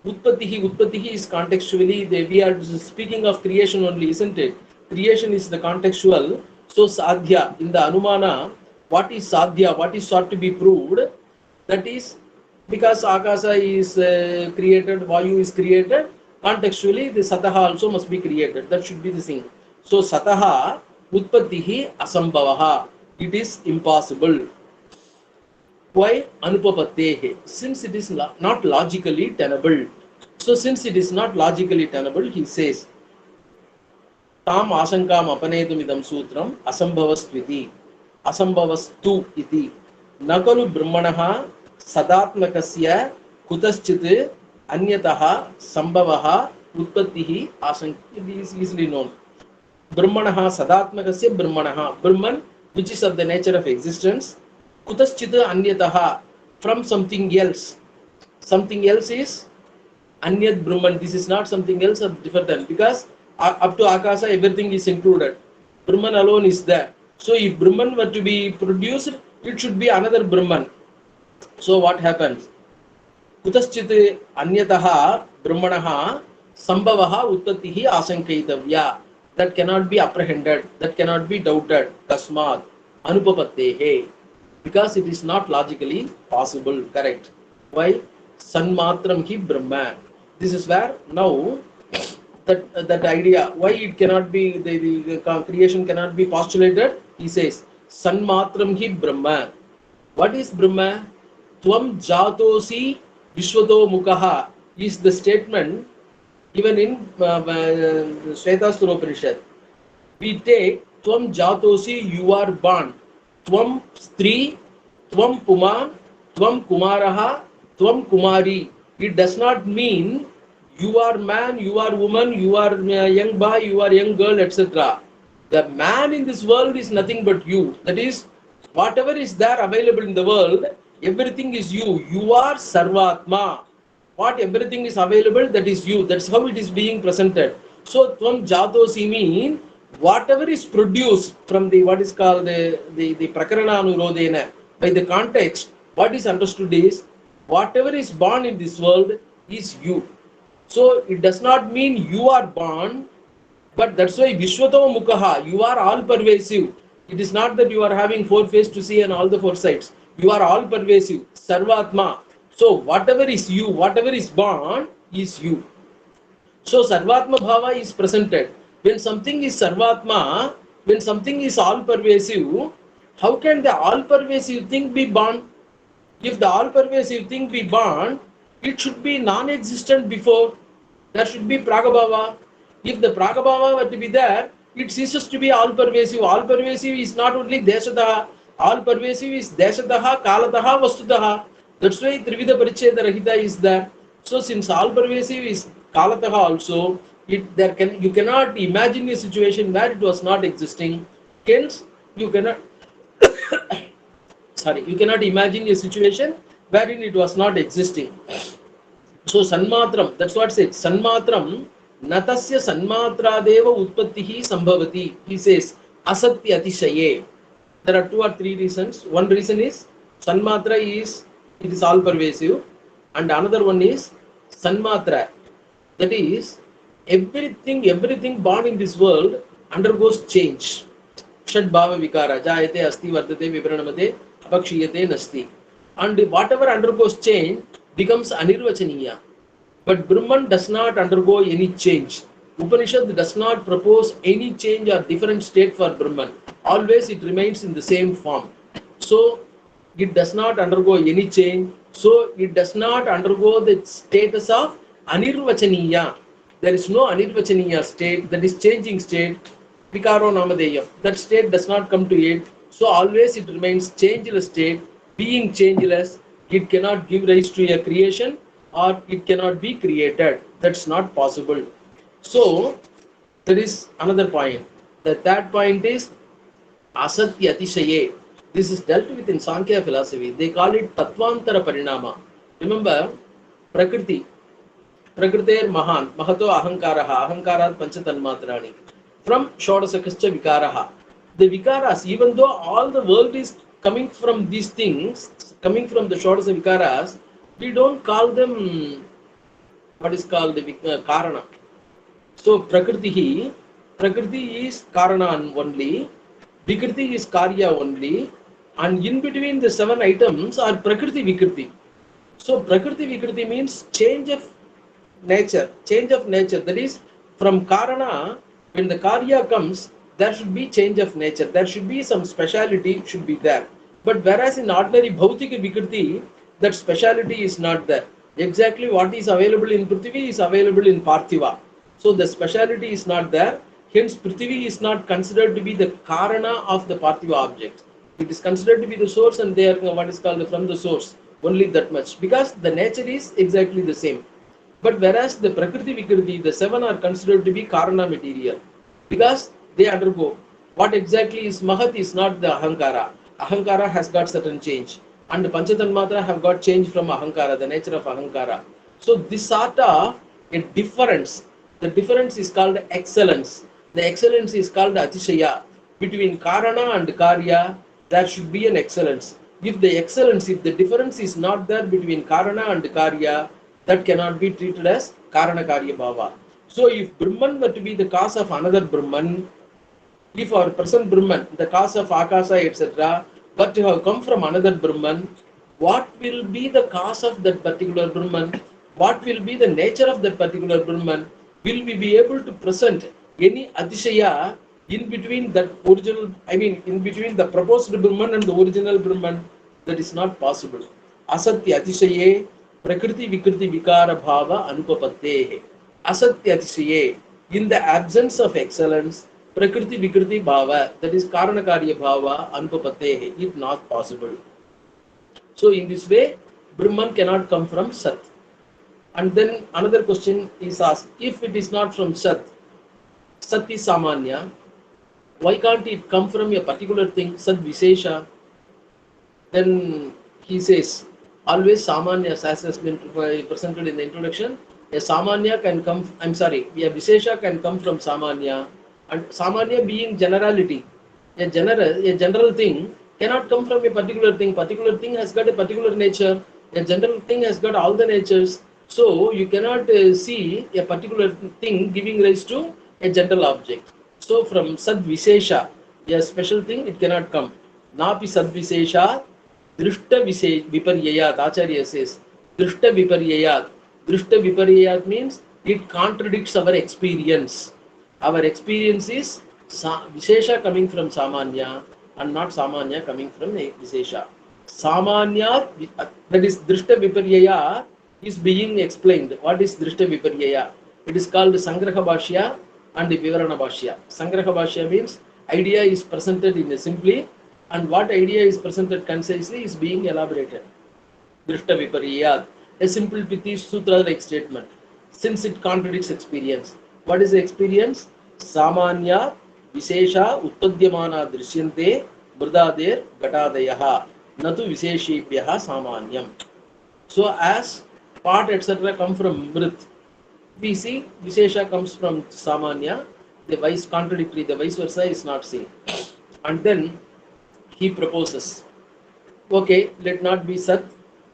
utpattihi is contextually, we are speaking of creation only, isn't it? Creation is the contextual. So sadhya, in the anumana, what is sadhya, what is sought to be proved, that is because akasa is created, vayu is created, contextually the sataha also must be created. That should be the thing. So sataha utpattihi asambhavaha, it is impossible. Why? Anupapattehe, since it is not logically tenable. So since it is not logically tenable, he says tam asankam apanetumidam sutram asambhavastviti asambhavastu iti nakalu brahmanaha sadatmakasya kutaschit anyataha sambhavaha utpattihi asank. It is easily known. Brahmanaha sadatmakasya brahmanaha, Brahman which is of the nature of existence, kutaschita anyataha, from something else. Something else is anyat Brahman. This is not something else of different, because up to akasa everything is included. Brahman alone is there. So if Brahman were to be produced, it should be another Brahman. So what happens? Kutaschit anyataha brahmanaha sambhavaha utpattihi asankaitavya. That cannot be apprehended, that cannot be doubted. Tasmat anupapattehe, because it is not logically possible. Correct. Why? Sanmatram hi Brahma. This is where now that idea, why it cannot be, the creation cannot be postulated. He says Sanmatram hi Brahma. What is Brahma? Tvam jatosi vishwato mukaha is the statement even in Shvetasura Upanishad. We take Tvam jatosi, you are born. Tvam stri, Tvam puma, Tvam kumaraha, Tvam kumari. It does not mean you are man, you are woman, you are young boy, you are young girl, etc. The man in this world is nothing but you. That is, whatever is there available in the world, everything is you. You are Sarvatma. What everything is available, that is you. That's how it is being presented. So Tvam Jatosi mean whatever is produced from the what is called the Prakarana Anurodhena, by the context, what is understood is whatever is born in this world is you. So it does not mean you are born, but that's why Vishwato Mukaha, you are all pervasive. It is not that you are having four faces to see and all the four sides. You are all pervasive, Sarvatma. So whatever is you, whatever is born is you. So Sarvatma Bhava is presented. When something is Sarvatma, when something is all pervasive, how can the all pervasive thing be born? If the all pervasive thing be born, it should be non-existent before. There should be Pragabhava. If the Pragabhava were to be there, it ceases to be all pervasive. All pervasive is not only Deshataha, all pervasive is Deshataha, Kalataha, Vastutaha. That's why Trivida Paricheda Rahita is there. So since all pervasive is Kalataha also, you cannot imagine a situation where it was not existing. Hence, you cannot you cannot imagine a situation wherein it was not existing. So Sanmatram, that's what it says. Sanmatram, Natasya Sanmatradeva Utpattihi Sambhavati. He says, Asatya Atishaye. There are 2 or 3 reasons. One reason is Sanmatra is, it is all pervasive. And another one is Sanmatra. That is, everything born in this world undergoes change. Shadbhava Vikara, Jayate, Asti, Vardate, Vibranamate, Apakshiyate, Nasti. And whatever undergoes change becomes Anirvachaniya. But Brahman does not undergo any change. Upanishad does not propose any change or different state for Brahman. Always it remains in the same form. So it does not undergo any change. So it does not undergo the status of Anirvachaniya. there is no anirvachaniya state, that is changing state, vikaro namadeyam. That state does not come to it. So always it remains changeless state. Being changeless, it cannot give rise to a creation or it cannot be created. That's not possible. So there is another point. The third point is asatya atishaye. This is dealt with in Sankhya philosophy. They call it Tattvantara Parinama. Remember, Prakriti. Prakriter Mahan, Mahato Ahankaraha, Ahankarat Panchatanmatrani. From Shodasakascha Vikaraha. The Vikaras, even though all the world is coming from these things, coming from the Shodasa Vikaras, we don't call them what is called the Karana. So Prakriti is Karana only, Vikriti is Karya only, and in between the 7 items are Prakriti Vikriti. So Prakriti Vikriti means change of nature. That is, from Karana, when the Karya comes, there should be change of nature. There should be some speciality should be there. But whereas in ordinary Bhautika Vikriti, that speciality is not there. Exactly what is available in Prithvi is available in Parthiva. So the speciality is not there. Hence Prithvi is not considered to be the Karana of the Parthiva object. It is considered to be the source, and they are what is called from the source. Only that much. Because the nature is exactly the same. But whereas the Prakriti Vikriti, the 7 are considered to be Karana material. Because they undergo. What exactly is Mahat is not the Ahankara. Ahankara has got certain change. And the Panchatanmatra have got change from Ahankara, the nature of Ahankara. So this sort of a difference. The difference is called excellence. The excellence is called Atishaya. Between Karana and Karya, there should be an excellence. If the difference is not there between Karana and Karya, that cannot be treated as Karana Karya Bhava. So if Brahman were to be the cause of another Brahman, if our present Brahman, the cause of Akasa, etc., but to have come from another Brahman, what will be the cause of that particular Brahman? What will be the nature of that particular Brahman? Will we be able to present any Atishaya in between that original, in between the proposed Brahman and the original Brahman? That is not possible. Asatya Atishaye Prakriti Vikriti Vikara Bhava Anupapatte. Asatya Atishaye, in the absence of excellence, Prakriti Vikriti Bhava, that is Karana Karya Bhava Anupapatte, is not possible. So in this way, Brahman cannot come from Sat. And then another question is asked, if it is not from Sat, Sat is Samanya, why can't it come from a particular thing, Sat Vishesha? Then he says, always Samanya, as has been presented in the introduction, a Samanya can come, a Vishesha can come from Samanya, and Samanya being generality, a general thing cannot come from a particular thing. Particular thing has got a particular nature, a general thing has got all the natures. So you cannot see a particular thing giving rise to a general object. So from Sad Vishesha, a special thing, it cannot come. Napi Sad Vishesha, Drishta Viparyayat, Acharya says. Drishta Viparyayat. Drishta Viparyayat means it contradicts our experience. Our experience is Vishesha coming from Samanya and not Samanya coming from Vishesha. Samanya, that is Drishta Viparyaya, is being explained. What is Drishta Viparyaya? It is called Sangraha Bhashya and Vivarana Bhashya. Sangraha Bhashya means idea is presented in a simply, and what idea is presented concisely is being elaborated. Drishta Viparyaya, a simple Piti Sutra-like statement, since it contradicts experience. What is the experience? Samanya Vishesha Utpadyamana Drishyante Brdader Gatadayaha Natu Visheshibhyaha Samanyam. So as part etc. come from Mrit, we see Vishesha comes from Samanya, the vice contradictory, the vice versa is not seen. And then he proposes, okay, let not be Sat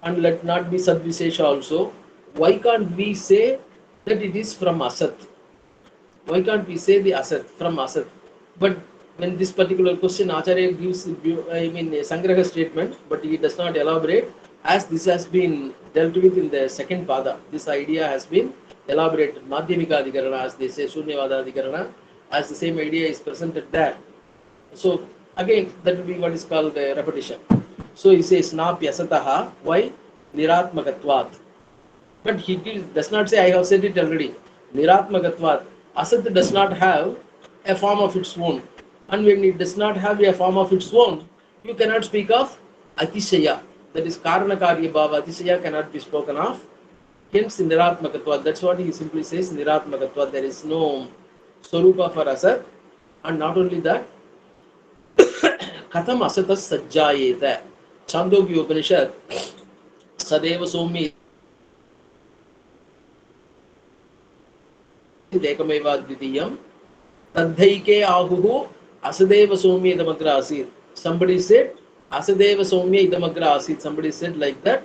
and let not be Sad Vishesha also. Why can't we say that it is from Asat? Why can't we say the Asat, from Asat? But when this particular question, Acharya gives, a Sangraha statement, but he does not elaborate, as this has been dealt with in the second pada. This idea has been elaborated, Madhyamika-adhikarana, as they say, Shunyavada-adhikarana, as the same idea is presented there. So again, that will be what is called the repetition. So he says, Napya Sataha, why? Niratmakatvat. But he does not say, I have said it already. Niratmakatvat. Asat does not have a form of its own. And when it does not have a form of its own, you cannot speak of Atishaya. That is Karanakarya Bhava. Atishaya cannot be spoken of. Hence Niratmakatvat. That's what he simply says, Niratmakatvat. There is no Swarupa for Asat. And not only that, Katham Asatas Sajjayeta. Chandogya Upanishad, Sadeva Somi Dekameva Dvitiyam, Tadhaike Ahuhu, Asadeva Somi Idamagra Asid. Somebody said, Asadeva Somi Idamagra Asid. Somebody said like that.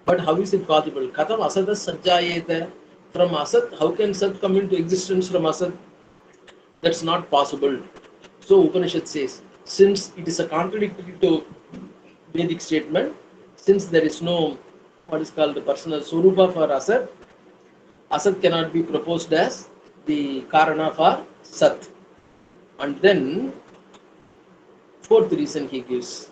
But how is it possible? Katham Asatas Sajjayeta. From Asat, how can Sat come into existence from Asat? That's not possible. So Upanishad says, since it is a contradictory to Vedic statement, since there is no what is called the personal Swarupa for Asat, Asat cannot be proposed as the Karana for Sat. And then, fourth reason he gives.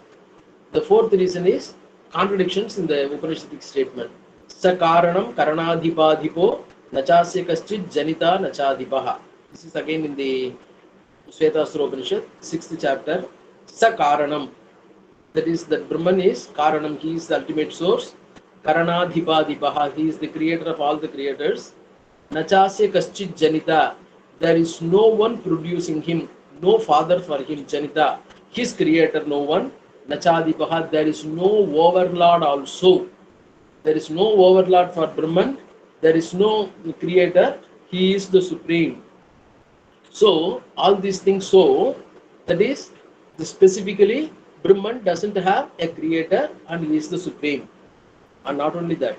The fourth reason is contradictions in the Upanishadic statement. Sa Karanam Karanadhipadhipo Nachasya Kaschid Janita Nachadipaha. This is again in the Svetastra Upanishad, 6th chapter. Sa Karanam. That is, that Brahman is Karanam, he is the ultimate source. Karanadhipadipaha, he is the creator of all the creators. Nachasya Kaschid Janita, there is no one producing him, no father for him, Janita, his creator, no one. Nachadipaha, there is no overlord also. There is no overlord for Brahman, there is no creator, he is the supreme. So, all these things show that is, specifically, Brahman doesn't have a creator and he is the supreme. And not only that,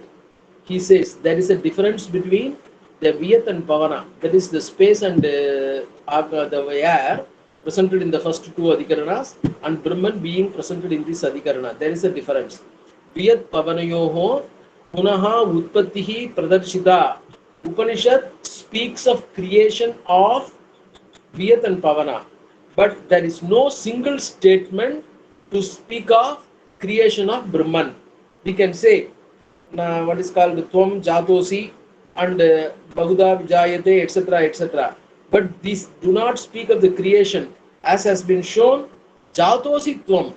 he says there is a difference between the Viyat and Pavana, that is the space and the air presented in the first two Adhikaranas, and Brahman being presented in this Adhikarana. There is a difference. Viyat Pavanayoho Punaha Utpattihi Pradarshita. Upanishad speaks of creation of Viyat and Pavana, but there is no single statement to speak of creation of Brahman. We can say what is called Tvam Jatosi and Bahuda Vijayate, etc., etc. But these do not speak of the creation. As has been shown, Jatosi Tvam,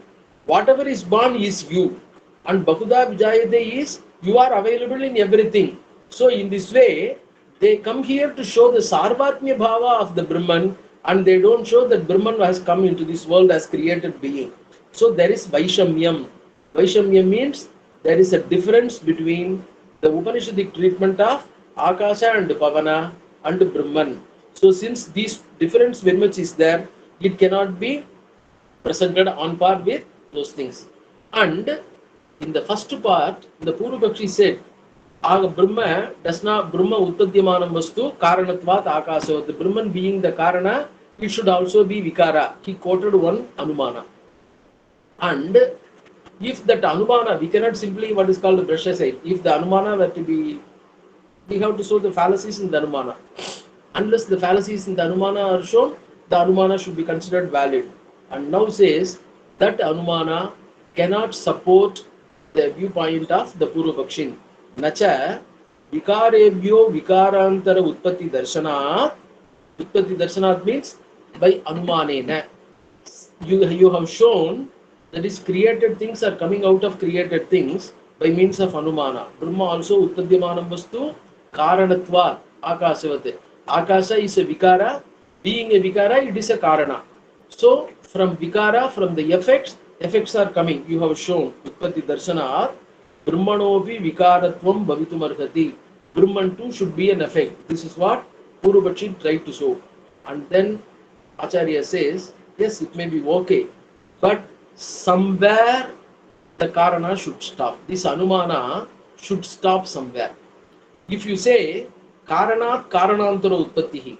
whatever is born is you, and Bahuda Vijayate is you are available in everything. So in this way, they come here to show the Sarvatmya Bhava of the Brahman, and they don't show that Brahman has come into this world as created being. So there is Vaishamyam. Vaishamyam means there is a difference between the Upanishadic treatment of Akasha and Pavana and Brahman. So since this difference very much is there, it cannot be presented on par with those things. And in the first part, the Purvapakshi said, Brahma does not, Brahma Uttadyamanam Vastu Karanatvat Akasa. The Brahman being the Karana, it should also be Vikara. He quoted one Anumana. And if that Anumana, we cannot simply what is called brush aside. If the Anumana were to be, we have to show the fallacies in the Anumana. Unless the fallacies in the Anumana are shown, the Anumana should be considered valid. And now says that Anumana cannot support the viewpoint of the Purvapakshin. Nacha Vikarebhyo Vikarantara Utpatti Darshanat. Utpatti Darshanat means by Anumanena. You have shown that is created things are coming out of created things by means of Anumana. Brahma also Uttadyamanam Vastu Karanatva Akasavate. Akasa is a Vikara. Being a Vikara, it is a Karana. So from Vikara, from the effects are coming. You have shown Utpatti Darshanat. Brahmanopi Vikaratvam Bhavitumarhati. Brahman too should be an effect. This is what Purvapakshi tried to show. And then Acharya says, yes, it may be okay, but somewhere the Karana should stop. This Anumana should stop somewhere. If you say Karanat Karanantara Utpattihi,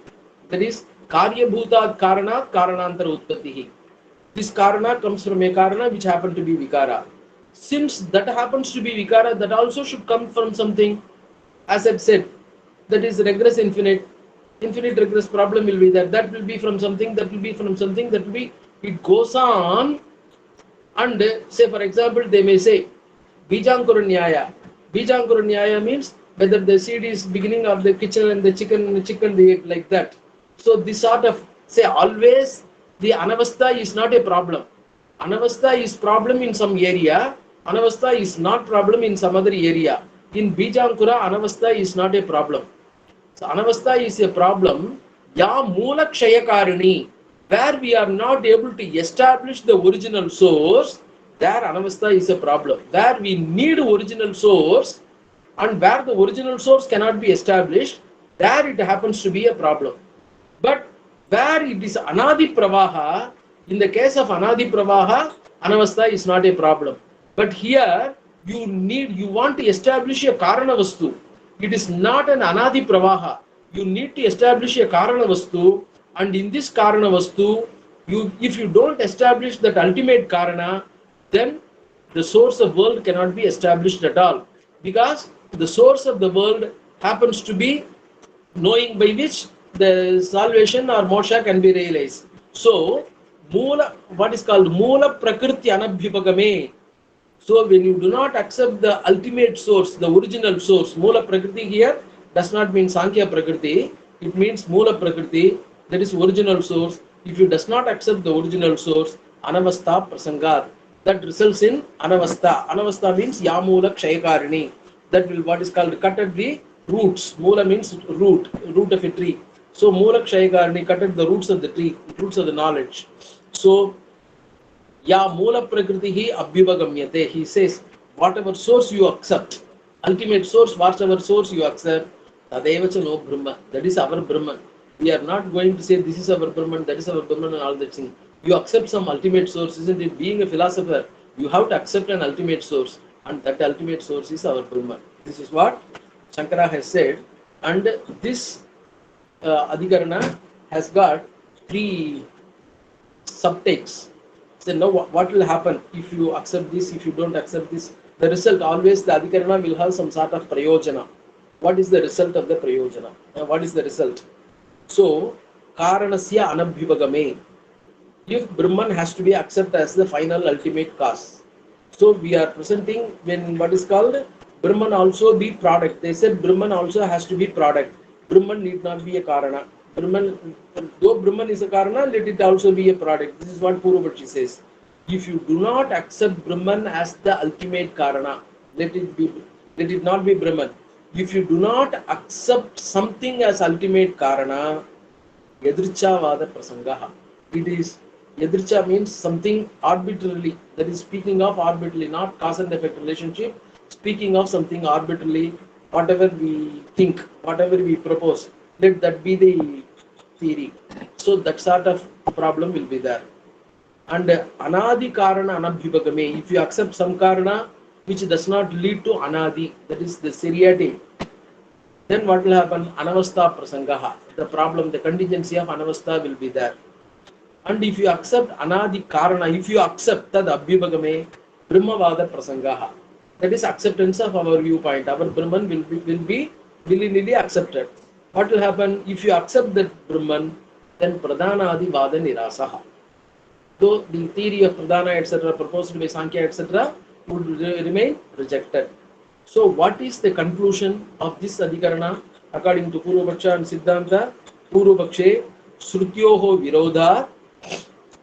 that is Karya Bhutat Karanat Karanantara Utpattihi. This Karana comes from a Karana which happened to be Vikara. Since that happens to be Vikara, that also should come from something. As I've said, that is regress infinite. Infinite regress problem will be there. That will be from something, that will be from something, that will be, it goes on. And say for example, they may say Bijankura Nyaya. Bijankura Nyaya means whether the seed is beginning of the kitchen and the chicken the egg, like that. So this sort of, say, always the anavastha is not a problem. Anavastha is problem in some area, anavastha is not problem in some other area. In Bijankura, anavastha is not a problem. So anavastha is a problem, ya moola kshayakarini, where we are not able to establish the original source, there anavastha is a problem. Where we need original source and where the original source cannot be established, there it happens to be a problem. But where it is anadi pravaha, in the case of anadi pravaha, anavastha is not a problem. But here you want to establish a karana vastu. It is not an anadi pravaha. You need to establish a karana vastu, and in this karana vastu, if you don't establish that ultimate karana, then the source of world cannot be established at all, because the source of the world happens to be knowing by which the salvation or moksha can be realized. So, what is called Moola Prakriti Anabhipagame. So, when you do not accept the ultimate source, the original source, Moola Prakriti here does not mean Sankhya Prakriti, it means Moola Prakriti, that is original source. If you does not accept the original source, Anavastha Prasangat, that results in Anavastha. Anavastha means Yamoola Kshayakarini. That will what is called cut at the roots. Moola means root of a tree. So Moola Kshayakarini, cut at the roots of the tree, roots of the knowledge. So Ya Moola Prakritihi Abhyuvagamyate. He says, whatever source you accept, ultimate source, whatever source you accept, Tadevacha no Brahma. That is our Brahman. We are not going to say this is our Brahman, that is our Brahman and all that thing. You accept some ultimate source, isn't it? Being a philosopher, you have to accept an ultimate source, and that ultimate source is our Brahman. This is what Shankara has said, and this Adhikarana has got 3 subtexts. So now what will happen if you accept this, if you don't accept this? The result, always the Adhikarana will have some sort of prayojana. What is the result of the prayojana? What is the result? So, Karanasya Anabhivagame. If Brahman has to be accepted as the final ultimate cause. So we are presenting when what is called Brahman also be product. They said Brahman also has to be product. Brahman need not be a Karana. Brahman, though Brahman is a Karana, let it also be a product. This is what Purvapakshi says. If you do not accept Brahman as the ultimate Karana, let it not be Brahman. If you do not accept something as ultimate Karana, Yadrichavada Prasangaha. It is Yadricha means something arbitrarily, that is speaking of arbitrarily, not cause and effect relationship, speaking of something arbitrarily, whatever we think, whatever we propose, let that be the theory. So that sort of problem will be there. And Anadi Karana Anabhivagame, if you accept some Karana which does not lead to Anadi, that is the seriatim, then what will happen? Anavastha Prasangaha, the problem, the contingency of Anavastha will be there. And if you accept Anadi Karana, if you accept Tad Abhyubhagame, Brahmavada Prasangaha, that is acceptance of our viewpoint. Our Brahman will be willy-nilly accepted. What will happen? If you accept that Brahman, then Pradhanadi Vada Nirasaha. So the theory of Pradhana, etc., proposed by Sankhya, etc., would remain rejected. So what is the conclusion of this Adhikarana? According to Purvapaksha and Siddhanta, Purvapakshe, Srutyoho Virodha,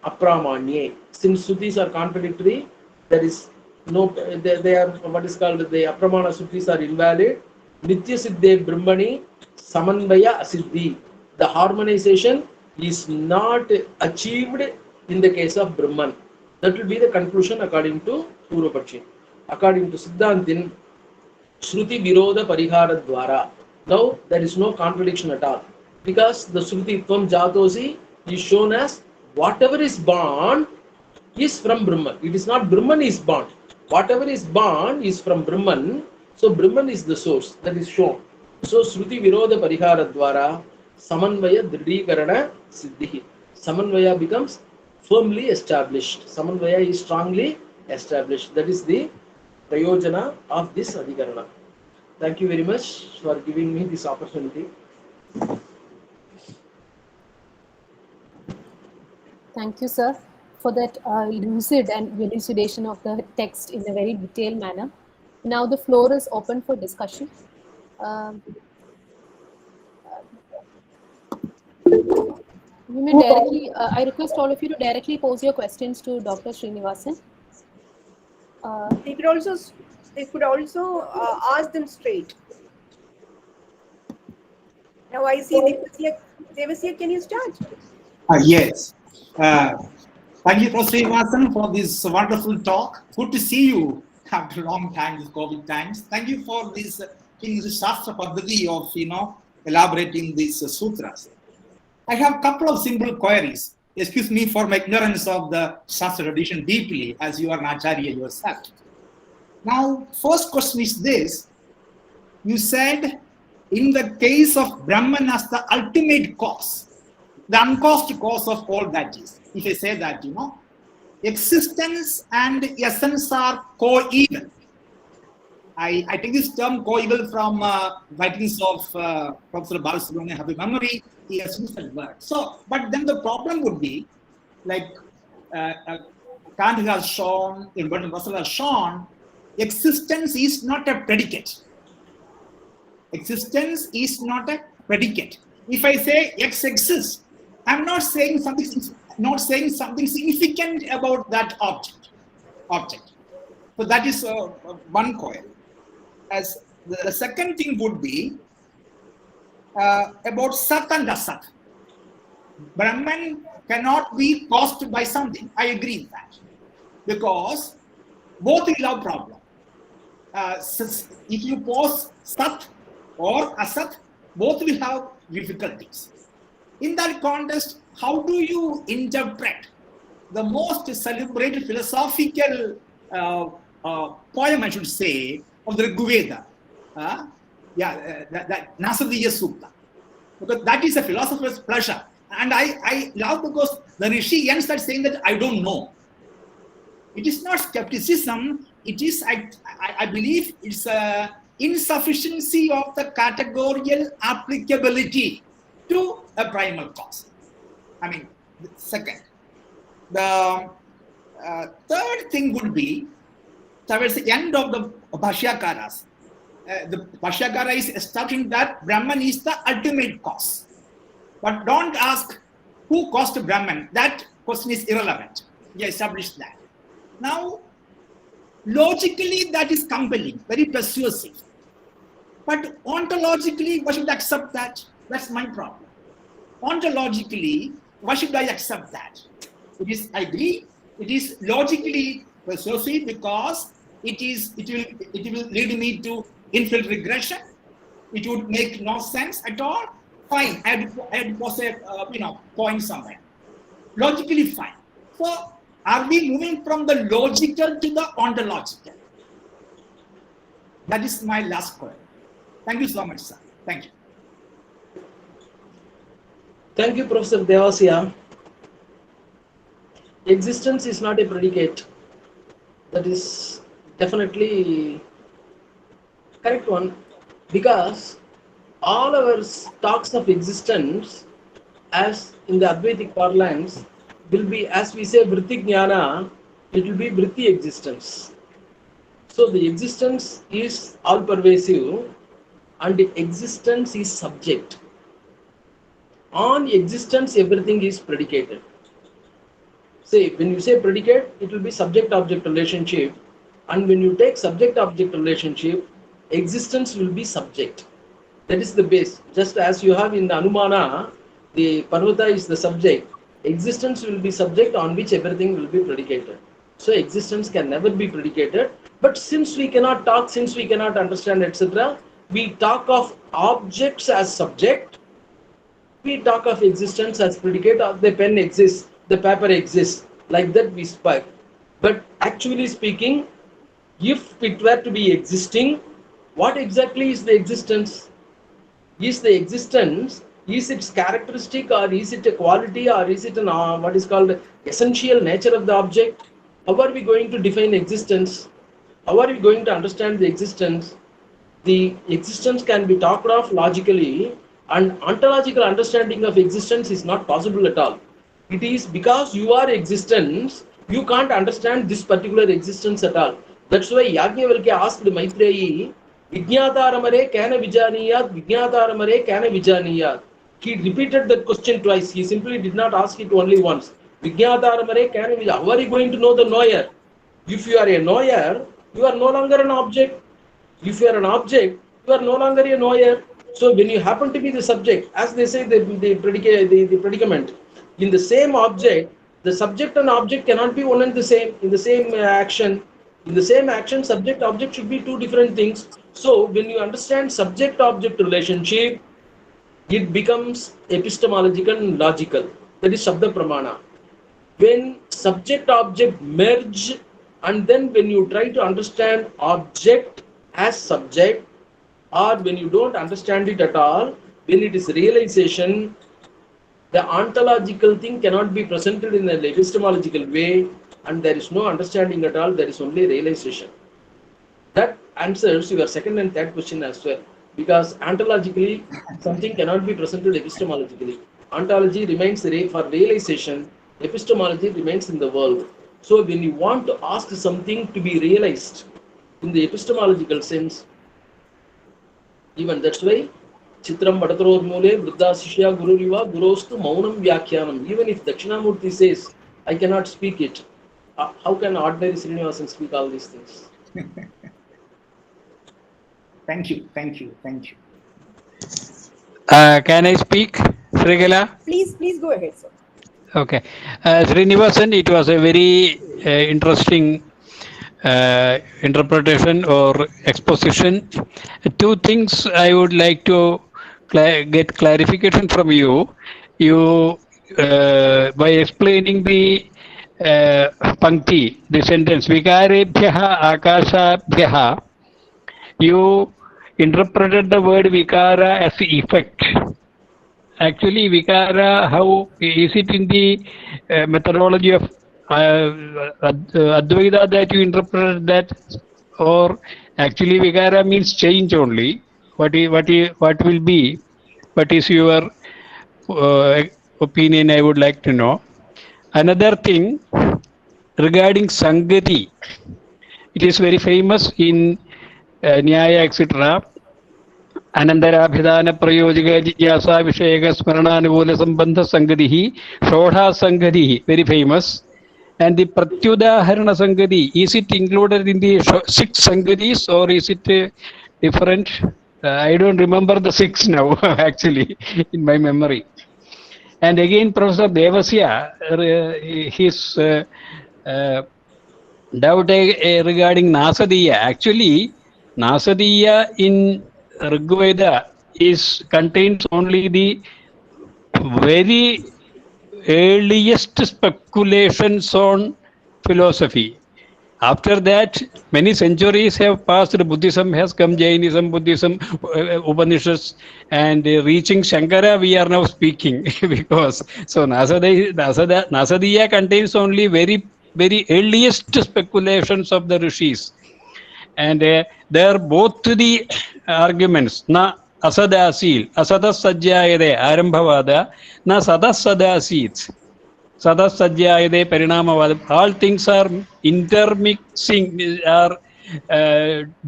Apramanye. Since Srutis are contradictory, there is no, they are what is called the Apramana Srutis are invalid. Nitya Siddhe Brahmani, Samanvaya Asiddhi. The harmonization is not achieved in the case of Brahman. That will be the conclusion according to Purvapakshi. According to Siddhantin, Shruti Virodha Parihara Dwara. Now there is no contradiction at all, because the Shruti Tvam Jatosi is shown as whatever is born is from Brahman. It is not Brahman is born. Whatever is born is from Brahman. So Brahman is the source that is shown. So Shruti Virodha Parihara Dwara Samanvaya Dridhikarana Siddhi. Samanvaya becomes firmly established. Samanvaya is strongly established. That is the prayojana of this Adhikarana. Thank you very much for giving me this opportunity. Thank you, sir, for that lucid and elucidation of the text in a very detailed manner. Now the floor is open for discussion. You may directly, I request all of you to directly pose your questions to Dr. Srinivasan. They could also ask them straight. Now I see Devasya, can you start? Yes. Thank you, Dr. Srinivasan, for this wonderful talk. Good to see you after a long time, these COVID times. Thank you for this Shastra-Paddhati of, elaborating these sutras. I have a couple of simple queries. Excuse me for my ignorance of the Shastra tradition deeply, as you are an Acharya yourself. Now, first question is this. You said, in the case of Brahman as the ultimate cause, the uncaused cause of all that is, if I say that, existence and essence are co-equal. I take this term co-equal from writings of Professor Balasubramanian. I have a memory, he has used that word. So, but then the problem would be, like Kant has shown, Bertrand Russell has shown, existence is not a predicate. Existence is not a predicate. If I say X exists, I'm not saying something significant about that object. So that is one coil. As the second thing would be about Sat and Asat. Brahman cannot be caused by something. I agree with that, because both will have problem. If you pose Sat or Asat, both will have difficulties. In that context, how do you interpret the most celebrated philosophical poem, I should say, of the Rigveda? That Nasadiya Sukta. Because that is a philosopher's pleasure. And I love, because the Rishi ends that saying that I don't know. It is not skepticism, it is, I believe, it's a insufficiency of the categorical applicability to a primal cause. I mean, second. The third thing would be, towards the end of the Bhashyakaras, the Bhashyakara is establishing that Brahman is the ultimate cause. But don't ask who caused Brahman. That question is irrelevant. We established that. Now, logically, that is compelling, very persuasive. But ontologically, why should I accept that? That's my problem. Ontologically, why should I accept that? It is, I agree, it is logically persuasive because it will lead me to infinite regression. It would make no sense at all. Fine, I had to pose a point somewhere. Logically fine. So, are we moving from the logical to the ontological? That is my last point. Thank you so much, sir. Thank you. Thank you, Professor Devasya. Existence is not a predicate. That is definitely correct one, because all our talks of existence, as in the Advaitic parlance, will be, as we say, Vritti Jnana, it will be Vritti existence. So the existence is all pervasive and the existence is subject. On existence, everything is predicated. Say, when you say predicate, it will be subject-object relationship. And when you take subject-object relationship, existence will be subject. That is the base. Just as you have in the Anumana, the Parvata is the subject. Existence will be subject on which everything will be predicated. So existence can never be predicated. But since we cannot talk, since we cannot understand, etc., we talk of objects as subject. We talk of existence as predicate. The pen exists, the paper exists. Like that we speak. But actually speaking, if it were to be existing, what exactly is the existence? Is the existence, is its characteristic, or is it a quality, or is it an what is called essential nature of the object? How are we going to define existence? How are we going to understand the existence? The existence can be talked of logically, and ontological understanding of existence is not possible at all. It is because you are existence, you can't understand this particular existence at all. That's why Yajnavalkya asked Maitreyi, Vijnataramare kana vijaniyat, Vijnataramare kana vijaniyat. He repeated that question twice. He simply did not ask it only once. Vijnataramare kana vijaniyat. How are you going to know the knower? If you are a knower, you are no longer an object. If you are an object, you are no longer a knower. So when you happen to be the subject, as they say, the predicament, in the same object, the subject and object cannot be one and the same in the same action. In the same action, subject object should be two different things. So when you understand subject object relationship, it becomes epistemological and logical. That is Shabda Pramana. When subject object merge, and then when you try to understand object as subject, or when you don't understand it at all, when it is realization, the ontological thing cannot be presented in an epistemological way, and there is no understanding at all, there is only realization. That answers your second and third question as well, because ontologically something cannot be presented epistemologically. Ontology remains for realization, epistemology remains in the world. So when you want to ask something to be realized in the epistemological sense, even that's why Chitram Padatror Mule, Vruddha Sishya Gururiva, Gurostu Maunam Vyakhyanam. Even if Dakshinamurti says, I cannot speak it, how can ordinary Srinivasan speak all these things? Thank you, thank you, thank you. Can I speak, Srikala? Please go ahead, sir. Okay. Srinivasan, it was a very interesting interpretation or exposition. Two things I would like to get clarification from you. You, by explaining the pankti, the sentence, Vikarebhyaha Akashabhyaha, you interpreted the word Vikara as effect. Actually, Vikara, how is it in the methodology of Advaita that you interpreted that, or actually Vikara means change only? What will be? What is your opinion? I would like to know. Another thing regarding Sangati, it is very famous in Nyaya, etc. Anandarabhidana Prayojika Jigyasa Vishayaka Smarananuvula Sambandha Sangadihi, Shodha Sangadihi, very famous. And the Pratyudaharana Sangadi, is it included in the 6 Sangadis or is it different? I don't remember the 6 now, actually, in my memory. And again, Professor Devasya, his doubt regarding Nasadiya. Actually, Nasadiya in Rigveda contains only the very earliest speculations on philosophy. After that, many centuries have passed. Buddhism has come, Jainism, Buddhism, Upanishads, and reaching Shankara, we are now speaking because so Nasadiya contains only very earliest speculations of the rishis, and there both the arguments na asadasil asadas sajjayade arambhavada na sadas sadasit sadas sajjayade parinamavada. All things are intermixing, are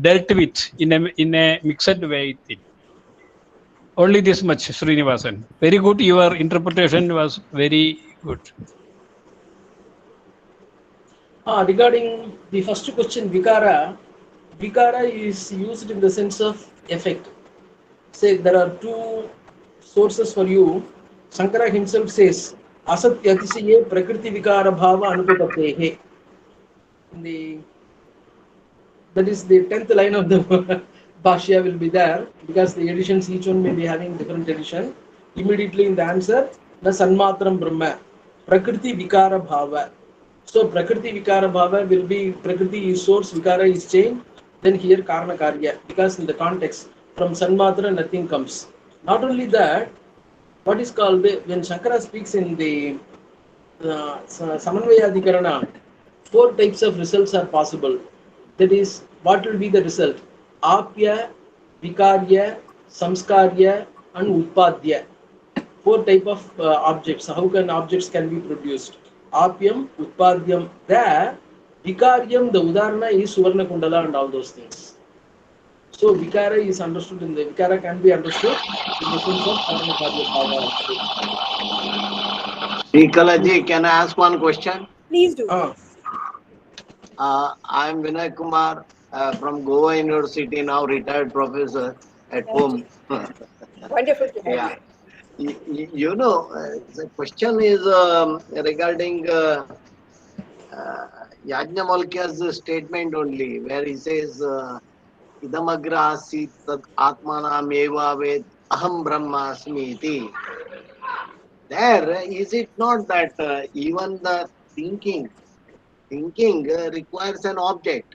dealt with in a mixed way. Only this much, Srinivasan. Very good. Your interpretation was very good. Regarding the first question, Vikara is used in the sense of effect. Say there are 2 sources for you. Shankara himself says, Asatyatisiye Prakriti Vikara Bhava Anupatehe. That is the 10th line of the Bhashya will be there, because the editions, each one may be having different edition. Immediately in the answer, the Sanmatram Brahma, Prakriti Vikara Bhava. So Prakriti Vikara Bhava will be Prakriti is source, Vikara is change, then here Karna Karya, because in the context, from Sanmatra nothing comes. Not only that, what is called, when Shankara speaks in the Asambhavaadhikaranam, 4 types of results are possible. That is, what will be the result? Apya, Vikarya, Samskarya, and Utpadya. 4 type of objects. How can objects can be produced? Apyam, Utpadyam. There, Vikaryam, the Udarana is Suvarna Kundala and all those things. So Vikara is understood in the Vikara can be understood in the sense of Karana Karya Bhava also. Srikalaji, can I ask one question? Please do. I am Vinay Kumar from Goa University, now retired professor at Nice to home. Wonderful to have Yeah. you. The question is regarding Yajnavalkya's statement only, where he says, Idamagra asit tad atmanam eva ved aham brahmasmi iti. There, is it not that even the thinking requires an object?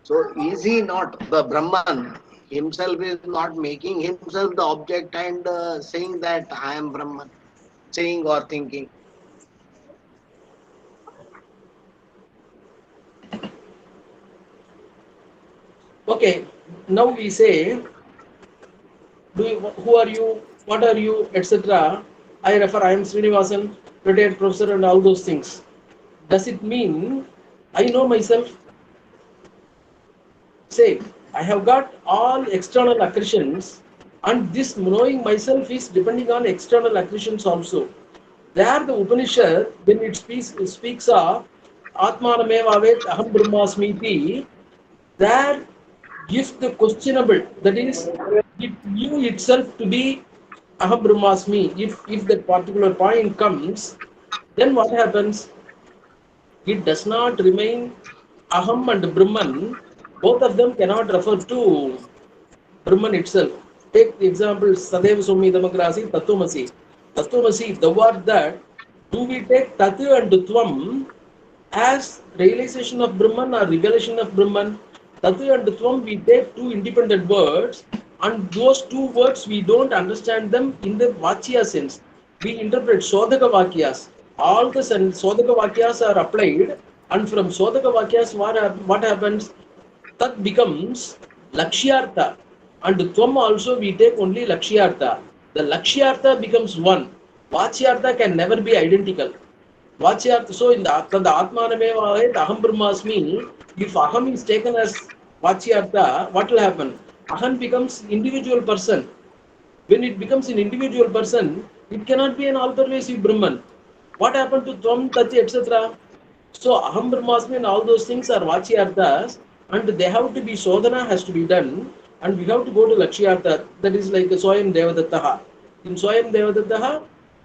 So is he not the Brahman himself is not making himself the object and saying that I am Brahman, saying or thinking? Okay, now we say, who are you, what are you, etc. I refer, I am Srinivasan, retired professor and all those things. Does it mean I know myself? Say, I have got all external accretions, and this knowing myself is depending on external accretions also. There the Upanishad, when it speaks of Atmanameva Aham Brahmasmiti, there if the questionable, that is, it knew itself to be Aham Brahmasmi, if that particular point comes, then what happens? It does not remain Aham and Brahman, both of them cannot refer to Brahman itself. Take the example, Sadeva Somi Damagrasi, Tattvamasi. Tattvamasi, the word that, do we take Tatu and Tvam as realization of Brahman or revelation of Brahman? Tatu and Tvam, we take two independent words, and those two words we don't understand them in the Vachya sense. We interpret Sodhaka Vakyas. All the Sodhaka Vakyas are applied, and from Sodhaka Vakyas, what happens? Tat becomes Lakshyartha, and Tvam also we take only Lakshyartha. The Lakshyartha becomes one. Vachyartha can never be identical. Vachyartha, so in the Atmanameva Aham Brahmasmi, if Aham is taken as Vachyartha, what will happen? Aham becomes individual person. When it becomes an individual person, it cannot be an all-pervasive Brahman. What happened to Tvam, Tati, etc.? So Aham Brahmasmi and all those things are Vachyarthas, and they have to be Sodhana has to be done, and we have to go to Lakshyartha, that is like Swayam Devadattaha. In Swayam Devadattaha,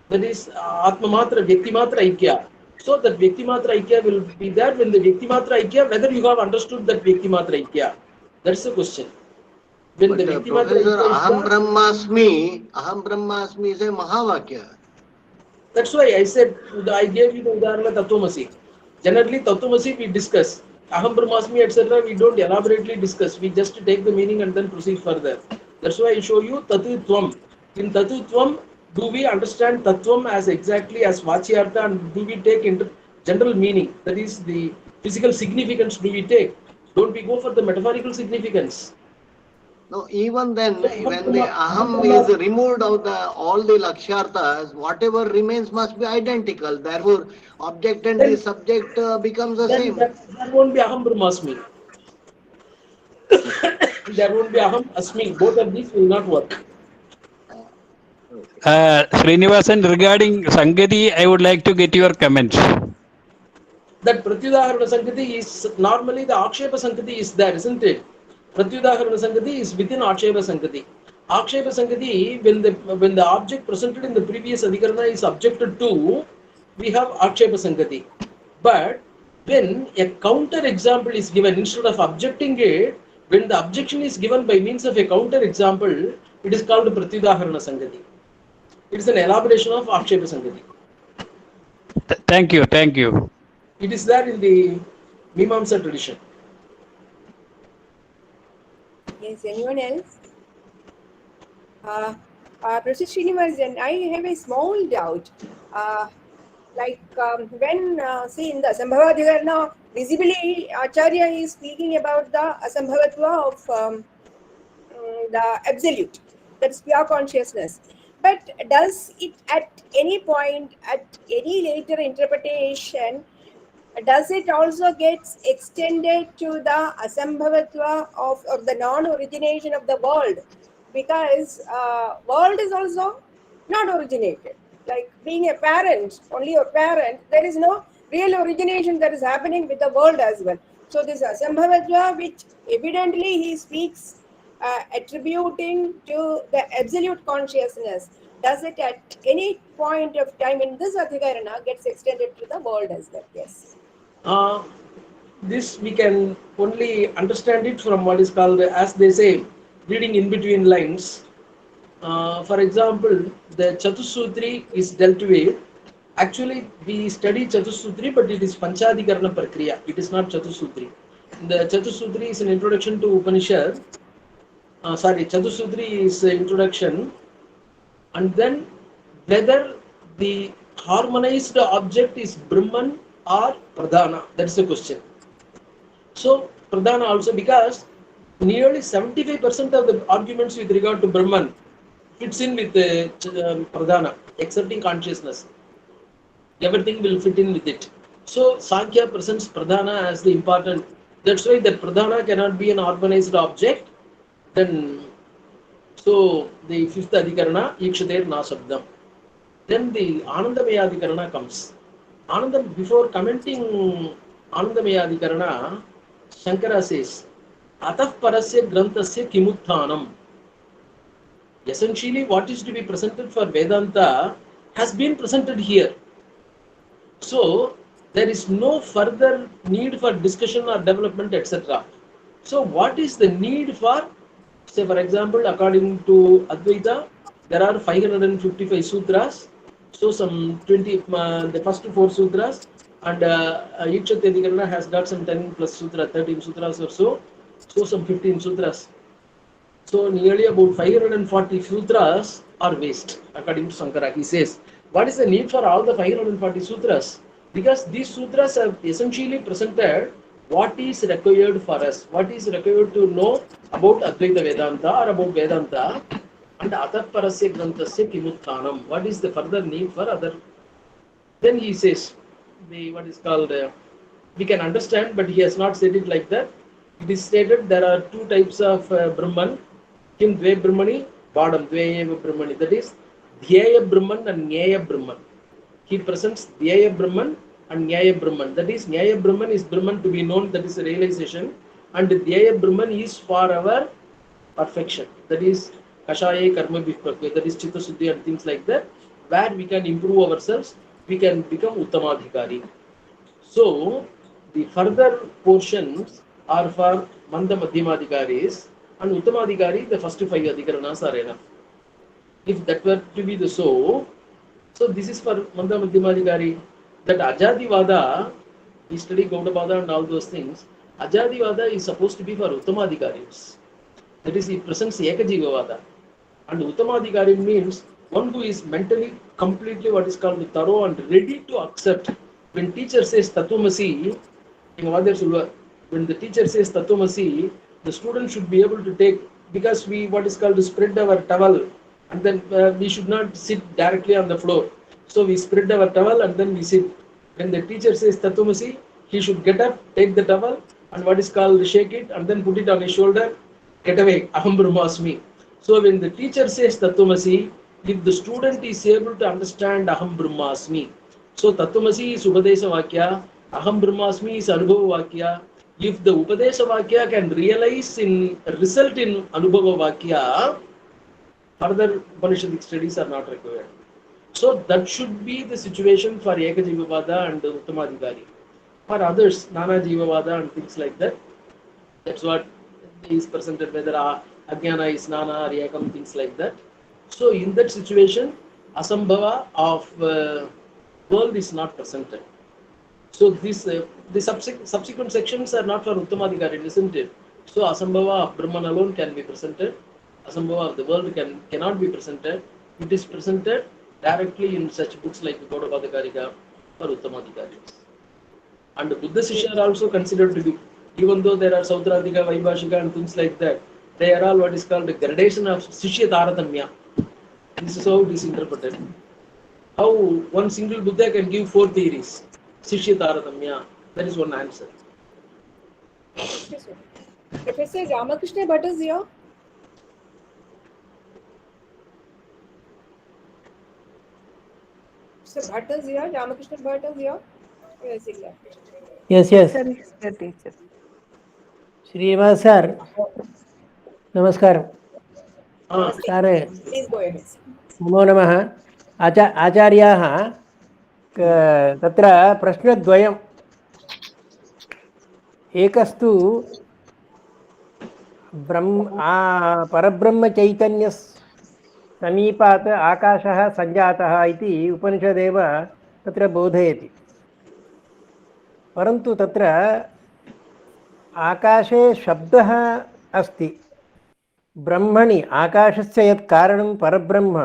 that is Atmamatra, Vyaktimatra Aikya. So that Vyaktimatra Aikya will be there when the Vyaktimatra Aikya, whether you have understood that Vyaktimatra Aikya. That's the question. When the But Vyaktimatra Professor, Aikya is Aham there, Brahmasmi is a Mahavakya. that's why I said, I gave you the Udarana Tattvamasi. Generally, Tattvamasi we discuss. Aham Brahmasmi, etc., we don't elaborately discuss. We just take the meaning and then proceed further. That's why I show you Tatutvam. In Tatutvam, do we understand Tattvam as exactly as Vachyartha, and do we take into general meaning? That is the physical significance do we take? Don't we go for the metaphorical significance? No, even then, So, when the Aham is removed of all the Lakshyarthas, whatever remains must be identical. Therefore, object and the subject becomes the then same. there won't be Aham Brahmasmi. There won't be Aham Asmi. Both of these will not work. Srinivasan, regarding Sangati, I would like to get your comments. That Pratyudaharana Sankati is normally the Akshepa Sankati is there, isn't it? Pratyudaharana Sankati is within Akshepa Sankati. Akshepa Sankati, when the object presented in the previous Adhikarana is objected to, we have Akshepa Sankati. But when a counter example is given, instead of objecting it, when the objection is given by means of a counter example, it is called Pratyudaharana Sankati. It is an elaboration of Akshepa Sankati. Thank you. Thank you. It is there in the Mimamsa tradition. Yes, anyone else? Professor Srinivasan, I have a small doubt. When, say, in the Asambhavaadhikaranam, visibly Acharya is speaking about the Asambhavatva of the absolute, that's pure consciousness. But does it at any point, at any later interpretation, does it also gets extended to the Asambhavatva of or the non-origination of the world? Because world is also not originated. Like being a parent, only a parent, there is no real origination that is happening with the world as well. So this Asambhavatva, which evidently he speaks attributing to the absolute consciousness, does it at any point of time in this Adhikarana gets extended to the world as well? Yes. This we can only understand it from what is called, as they say, reading in between lines. For example, the Chatusutri is dealt with. Actually, we study Chatusutri, but it is Panchadhikarana Prakriya. It is not Chatusutri. The Chatusutri is an introduction to Upanishad. Chatusutri is introduction, and then whether the harmonized object is Brahman or Pradhana, that's the question. So Pradhana also, because nearly 75% of the arguments with regard to Brahman fits in with the Pradhana, excepting consciousness. Everything will fit in with it. So Sankhya presents Pradhana as the important. That's why that Pradhana cannot be an harmonized object. Then, so the fifth Adhikarana, Ikshater Nasabdam. Then the Anandamayadhikarana comes. Before commenting Anandamayadhikarana, Shankara says, Atah parasya grantasya kimutthanam. Essentially, what is to be presented for Vedanta has been presented here. So, there is no further need for discussion or development, etc. So, what is the need for, say for example, according to Advaita, there are 555 sutras. So some 20, the first 4 sutras, and Ikshatyadhikarana has got some 10 plus sutra, 13 sutras or so. So some 15 sutras. So nearly about 540 sutras are waste, according to Sankara. He says, what is the need for all the 540 sutras? Because these sutras have essentially presented what is required for us, what is required to know about Advaita Vedanta or about Vedanta. And Atah parasya grantasya kimutthanam. What is the further need for other? Then he says, what is called, we can understand, but he has not said it like that. It is stated there are 2 types of Brahman. Kim Dve Brahmani, Badam Dve Brahmani. That is Dhyaya Brahman and Nyaya Brahman. He presents Dhyaya Brahman and Nyaya Brahman. That is, Nyaya Brahman is Brahman to be known, that is a realization. And Dhyaya Brahman is for our perfection. That is Kashaya Karma Bhiprakya, that is Chitta Suddhi and things like that, where we can improve ourselves, we can become Uttamadhikari. So, the further portions are for Manda Madhyamadhikaris, and Uttamadhikari, the first 5 Adhikaranas are enough. If that were to be the so this is for Manda Madhyamadhikari. That Ajadivada, we study Gaudapada and all those things, Ajadivada is supposed to be for Uttamadhikaris. That is, it presents Ekajivavada. And Uttamadhikari means one who is mentally completely what is called thorough and ready to accept. When teacher says Tatvamasi, when the teacher says Tatvamasi, the student should be able to take, because we what is called to spread our towel, and then we should not sit directly on the floor. So we spread our towel and then we sit. When the teacher says Tatvamasi, he should get up, take the towel, and what is called shake it, and then put it on his shoulder, get away, Aham Brahmasmi. So when the teacher says Tatvamasi, if the student is able to understand Aham Brahmasmi, so Tatvamasi is Upadesa Vakya, Aham Brahmasmi is Anubhava Vakya. If the Upadesa Vakya can result in Anubhava Vakya, further Upanishadic studies are not required. So that should be the situation for Ekajivavada and Uttamadhikari. For others, Nana Jivavada and things like that, that's what is presented, whether Ajnana is Nana or Ekam, things like that. So in that situation, Asambhava of world is not presented. So this the subsequent sections are not for Uttamadhikari, isn't it? So Asambhava of Brahman alone can be presented. Asambhava of the world cannot be presented. It is presented directly in such books like Gaudapada for Uttamadhikaris. And the Buddha Sishya are also considered to be, even though there are Sautradhika, Vaibhashika and things like that, they are all what is called the gradation of Sishya Taratamya. This is how it is interpreted. How one single Buddha can give 4 theories. Sishya Taratamya, That is one answer. Professor Ramakrishna Bhatt is here. Mr. Bhatt is here. Ramakrishna Bhatt is here. Where is he left? Yes, yes. Sir is the teacher. Srinivas sir, namaskaram. Namaste. Sir, Please go ahead. नमो नमः. आचार्याः तत्र प्रश्नद्वयम्. एकस्तु परब्रह्मचैतन्य समीपात् आकाशः सञ्जातः इति उपनिषदेव तत्र बोधयति. परन्तु तत्र आकाशे शब्दः अस्ति. ब्रह्मणि आकाशस्य यत् कारणं परब्रह्म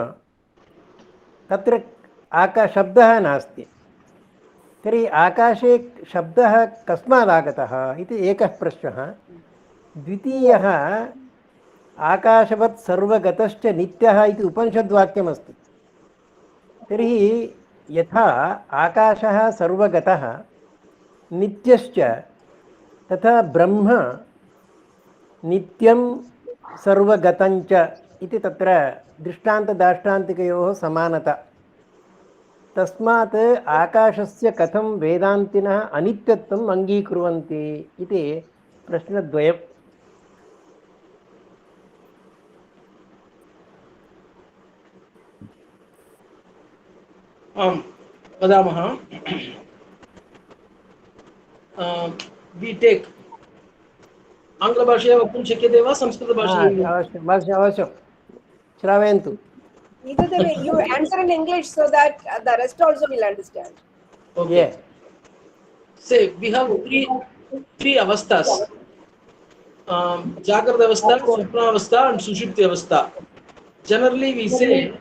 तत्र शब्दः नास्ति. तर्हि आकाशे शब्दः कस्मादागतः इति एकः प्रश्नः. द्वितीयः, आकाशवत् सर्वगतश्च नित्यः इति उपनिषद्वाक्यमस्ति. तर्हि यथा आकाशः सर्वगतः नित्यश्च तथा ब्रह्म नित्यं सर्वगतञ्च इति तत्र दृष्टान्तदाष्टान्तिकयोः समानता. तस्मात् आकाशस्य कथं वेदान्तिनः अनित्यत्वम् अङ्गीकुर्वन्ति इति प्रश्नद्वयम्. वदामः. We take आङ्ग्लभाषया वक्तुं शक्यते वा संस्कृतभाषया? अवश्यं श्रावयन्तु. Either the way you answer in English so that the rest also will understand. Okay. Yeah. Say we have three avasthas. Jagrata avastha, swapna avastha and sushupti avastha. Generally we say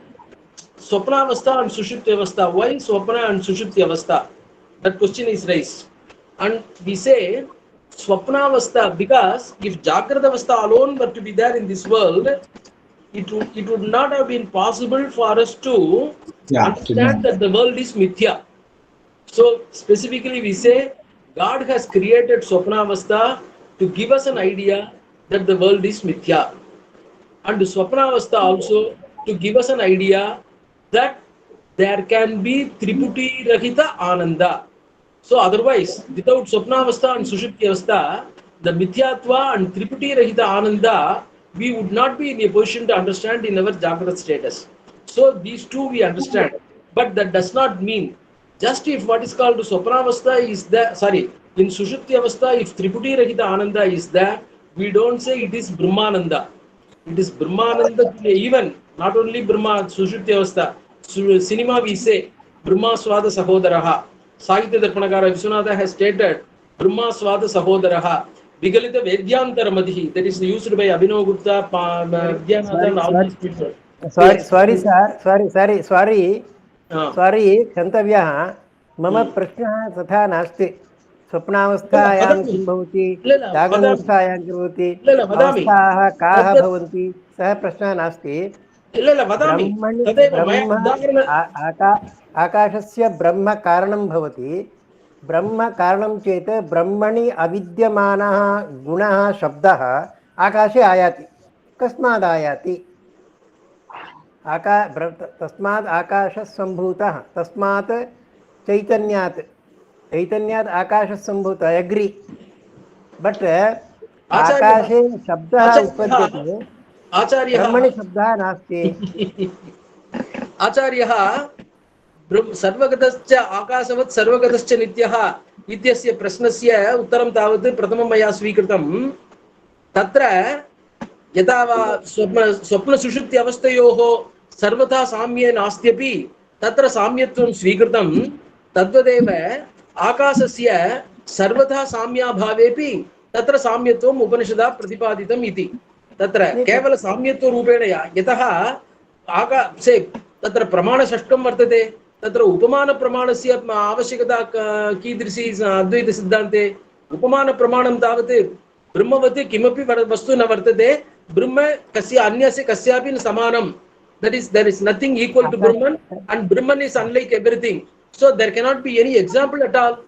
swapna avastha and sushupti avastha. Why swapna and sushupti avastha? That question is raised. And we say swapna avastha because if jagrata avastha alone were to be there in this world, it would not have been possible for us to understand that the world is mithya. So specifically we say God has created swapna avastha to give us an idea that the world is mithya, and swapna avastha also to give us an idea that there can be triputi rahita ananda. So otherwise, without swapna avastha and sushupti avastha, the mithyatva and triputi rahita ananda, we would not be in a position to understand in our Jagrata status. So these two we understand, but that does not mean just if what is called swapna avastha is there, in sushupti avastha, if triputi rahita ananda is there, we don't say it is brahmananda. It is brahmananda, even not only brahma, sushupti avastha. Cinema we say brahma swada sahodaraha. Sahitya Darpanakara Viswanatha has stated brahma swada sahodaraha. Vigalita Vedyantaramadihi, that is used by Abhinav Gupta, Vidyanatha and all these people. Sorry, क्षन्तव्यः. मम प्रश्नः तथा नास्ति. स्वप्नावस्थायां किं भवति, जागरणावस्थायां किं भवति, अवस्थाः काः भवन्ति, सः प्रश्नः नास्ति. आकाशस्य ब्रह्म कारणं भवति. ब्रह्म कारणं चेत् ब्रह्मणि अविद्यमानः गुणः शब्दः आकाशे आयाति. कस्मात् आयाति? तस्मात् आकाशः सम्भूतः. तस्मात् चैतन्यात् आकाशः सम्भूतः. I agree. बट आकाशे शब्दः उत्पद्यते, ब्रह्मणि शब्दः नास्ति. आचार्यः सर्वगतश्च आकाशवत् सर्वगतश्च नित्यः इत्यस्य प्रश्नस्य उत्तरं तावत् प्रथमं मया स्वीकृतं. तत्र यदा स्वप्नसुषुप्ति अवस्थयोः सर्वथा साम्ये नास्त्यपि तत्र साम्यत्वं स्वीकृतं, तद्वदेव आकाशस्य सर्वथा साम्याभावेपि तत्र साम्यत्वम् उपनिषदा प्रतिपादितम् इति. तत्र केवल साम्यत्वरूपेण यतः तत्र प्रमाणषष्ठं वर्तते, तत्र उपमानप्रमाणस्य आवश्यकता कीदृशी अद्वैतसिद्धान्ते. उपमानप्रमाणं तावत् ब्रह्मवत् किमपि वस्तु न वर्तते, ब्रह्म कस्य अन्यस्य कस्यापि न समानं. That is, there is nothing equal to Brahman, and Brahman is unlike everything. So there cannot be any example at all.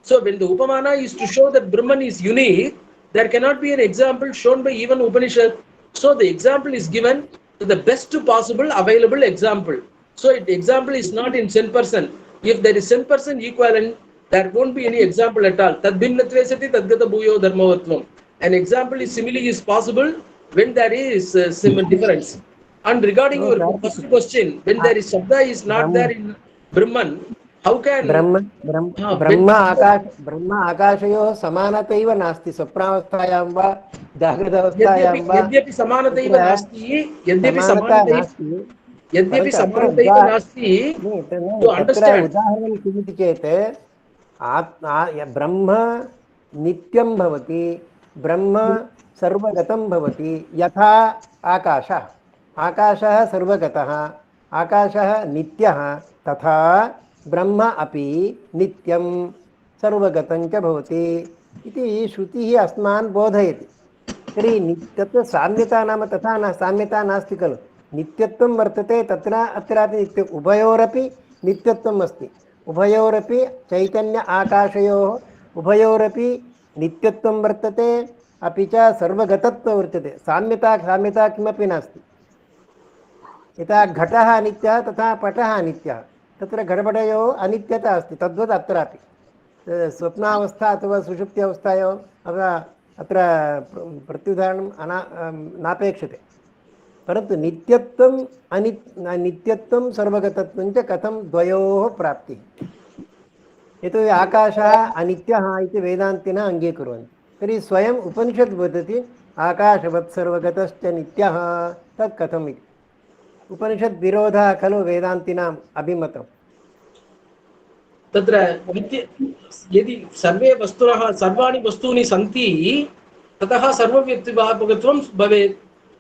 So when the Upamana is to show that Brahman is unique, there cannot be an example shown by even Upanishad. So the example is given to the best possible available example. So example is not in 10%. If there is 10% equivalent, there won't be any example at all. Tad bhinnatvesati tadgata bhuyo dharmavatvam. An example is simile is possible when there is difference. And regarding No, your first question, when there is Shabda is not there in Brahman, how can ब्रह्म आकाशयोः समानतैव नास्ति स्वप्नावस्थायां वा जागृतावस्थायां वा यद्यपि समानतैव नास्ति यद्यपि परन्तु समानतैव नास्ति to तत्र understand उदाहरणं किमिति चेत् ब्रह्म नित्यं भवति ब्रह्म सर्वगतं भवति यथा आकाशः सर्वगतः आकाशः नित्यः तथा ब्रह्म अपि नित्यं सर्वगतं च भवति इति श्रुतिः अस्मान् बोधयति। तर्हि तत्र साम्यता नाम तथा न साम्यता नास्ति खलु, नित्यत्वं वर्तते तत्र अत्रापि नित्यम् उभयोरपि नित्यत्वम् अस्ति, उभयोरपि चैतन्य आकाशयोः उभयोरपि नित्यत्वं वर्तते अपि च सर्वगतत्वं वर्तते, साम्यता किमपि नास्ति। यथा घटः अनित्यः तथा पटः अनित्यः, तत्र घटपटयोः अनित्यता अस्ति, तद्वत् अत्रापि स्वप्नावस्था अथवा सुषुप्ति अवस्थायोः अत्र प्रत्युदाहरणं नापेक्षते। परन्तु नित्यत्वं सर्वगतत्वं च कथं द्वयोः प्राप्तिः, यतोहि आकाशः अनित्यः इति वेदान्तिनः अङ्गीकुर्वन्ति। तर्हि स्वयम् उपनिषद् वदति आकाशवत् सर्वगतश्च नित्यः, तत् कथम् इति। उपनिषद् विरोधः खलु वेदान्तिनाम् अभिमतम्। तत्र यदि सर्वे वस्तुनः सर्वाणि वस्तूनि सन्ति ततः सर्वव्यक्तिव्यापकत्वं भवेत्।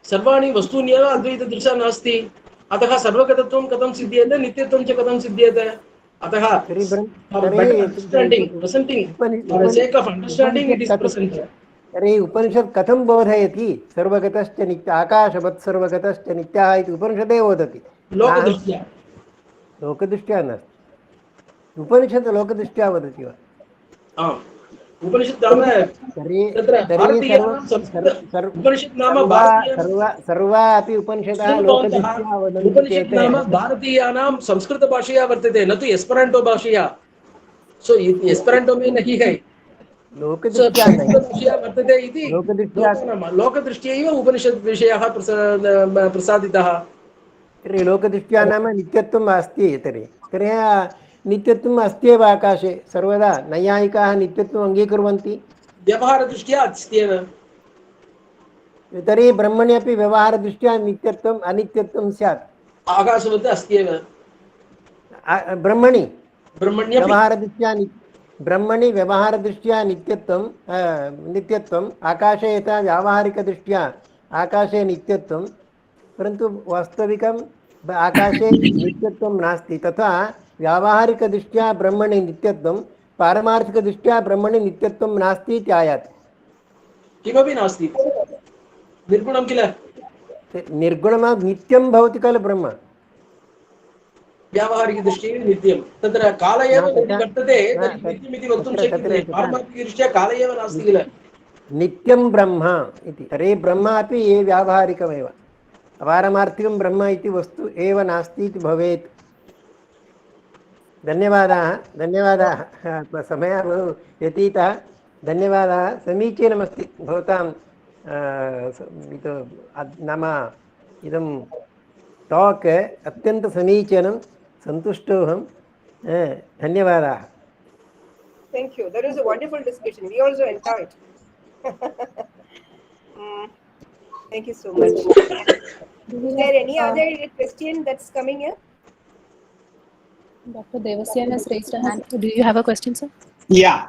सर्वाणि वस्तूनि एव अद्वैतदृशा नास्ति, अतः सर्वगतत्वं कथं सिद्ध्येते, नित्यत्वं च कथं सिद्ध्येते। अतः तर्हि उपनिषत् कथं बोधयति सर्वगतश्च नित्य आकाशवत् सर्वगतश्च नित्यः इति उपनिषदे वदति। लोकदृष्ट्या नास्ति, उपनिषत् लोकदृष्ट्या वदति वा? उपनिषत् नाम सर्वा अपि उपनिषदः लोकदृष्ट्या वदन्ति चेत् भारतीयानां संस्कृतभाषया वर्तते, न तु एस्परान्टो भाषया। सो एस्परान्टो में नहीं है, लोकदृष्ट्या वर्तते इति लोकदृष्ट्यैव उपनिषद् विषयः प्रसादितः। तर्हि लोकदृष्ट्या नाम नित्यत्वम् अस्ति, तर्हि नित्यत्वम् अस्त्येव आकाशे सर्वदा। नैयायिकाः नित्यत्वम् अङ्गीकुर्वन्ति, व्यवहारदृष्ट्या अस्त्येव। तर्हि ब्रह्मणि अपि व्यवहारदृष्ट्या नित्यत्वम् अनित्यत्वं स्यात्। आकाशवत् अस्त्येव ब्रह्मणि व्यवहारदृष्ट्या नित्यत्वम् आकाशे यथा व्यावहारिकदृष्ट्या आकाशे नित्यत्वं, परन्तु वास्तविकम् आकाशे नित्यत्वं नास्ति। तथा व्यावहारिकदृष्ट्या ब्रह्मणि नित्यत्वं, पारमार्थिकदृष्ट्या ब्रह्मणि नित्यत्वं नास्ति इति आयाति। किमपि नास्ति, निर्गुणं किल। निर्गुणं नित्यं भवति खलु ब्रह्म, व्यावहारिकदृष्ट्या नित्यं। तत्र काल एव वर्तते, नित्यमिति वक्तुं शक्यते। पारमार्थिकदृष्ट्या काल एव नास्ति किल। नित्यं ब्रह्म इति। तर्हि ब्रह्म अपि व्यावहारिकमेव, पारमार्थिकं ब्रह्म इति वस्तु एव नास्ति इति भवेत्। धन्यवादाः समयः बहु व्यतीतः, धन्यवादाः। समीचीनमस्ति भवतां नाम इदं टाक् अत्यन्तं समीचीनं, सन्तुष्टोऽहं, धन्यवादाः। Thank you. That was a wonderful discussion. We also enjoyed. Thank you so much. Is there any other question that's coming in? Dr. Devasyan has raised a hand. Do you have a question, sir? Yeah.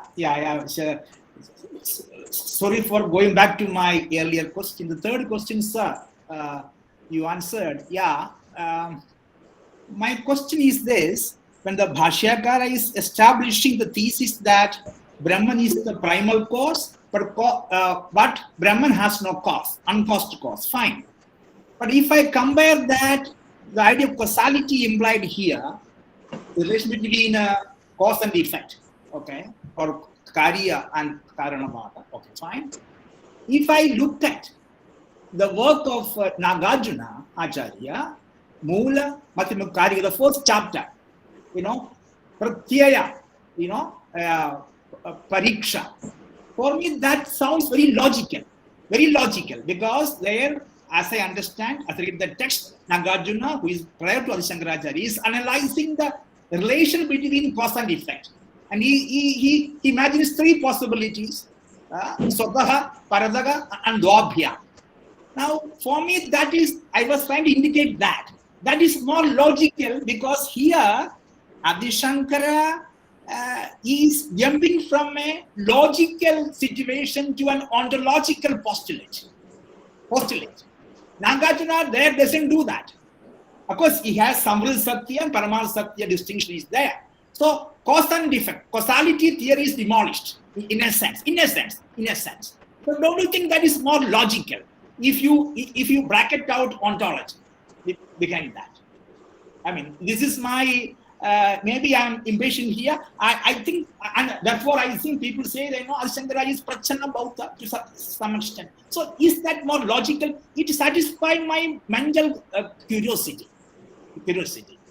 Sorry for going back to my earlier question. The third question, sir, you answered. My question is this: when the Bhashyakara is establishing the thesis that Brahman is the primal cause, but Brahman has no cause, uncaused cause, fine. But if I compare that, the idea of causality implied here, the relation between cause and effect, okay? or Karya and Karanavada. Okay, fine. If I looked at the work of Nagarjuna Acharya, Mula Mathimukarya, the first chapter, Pratyaya, Pariksha. For me, that sounds very logical, because there, as I understand, as I read the text, Nagarjuna, who is prior to Adi Shankaracharya, is analyzing the relation between cause and effect. And he imagines three possibilities, Swadaha, Paradaga, and Dwabhya. Now, for me, that is, I was trying to indicate that is more logical, because here Adi Shankara is jumping from a logical situation to an ontological postulate. Nagarjuna there doesn't do that. Of course, he has Samvril Satya and Paramal Satya distinction is there. So, cause and effect, causality theory is demolished in a sense. So, don't you think that is more logical if you bracket out ontology behind that? I mean, this is my maybe I'm impatient here. I think, and therefore I think people say that Adi Shankara is Prachanna Bauta to some extent. So is that more logical? It satisfies my mental curiosity.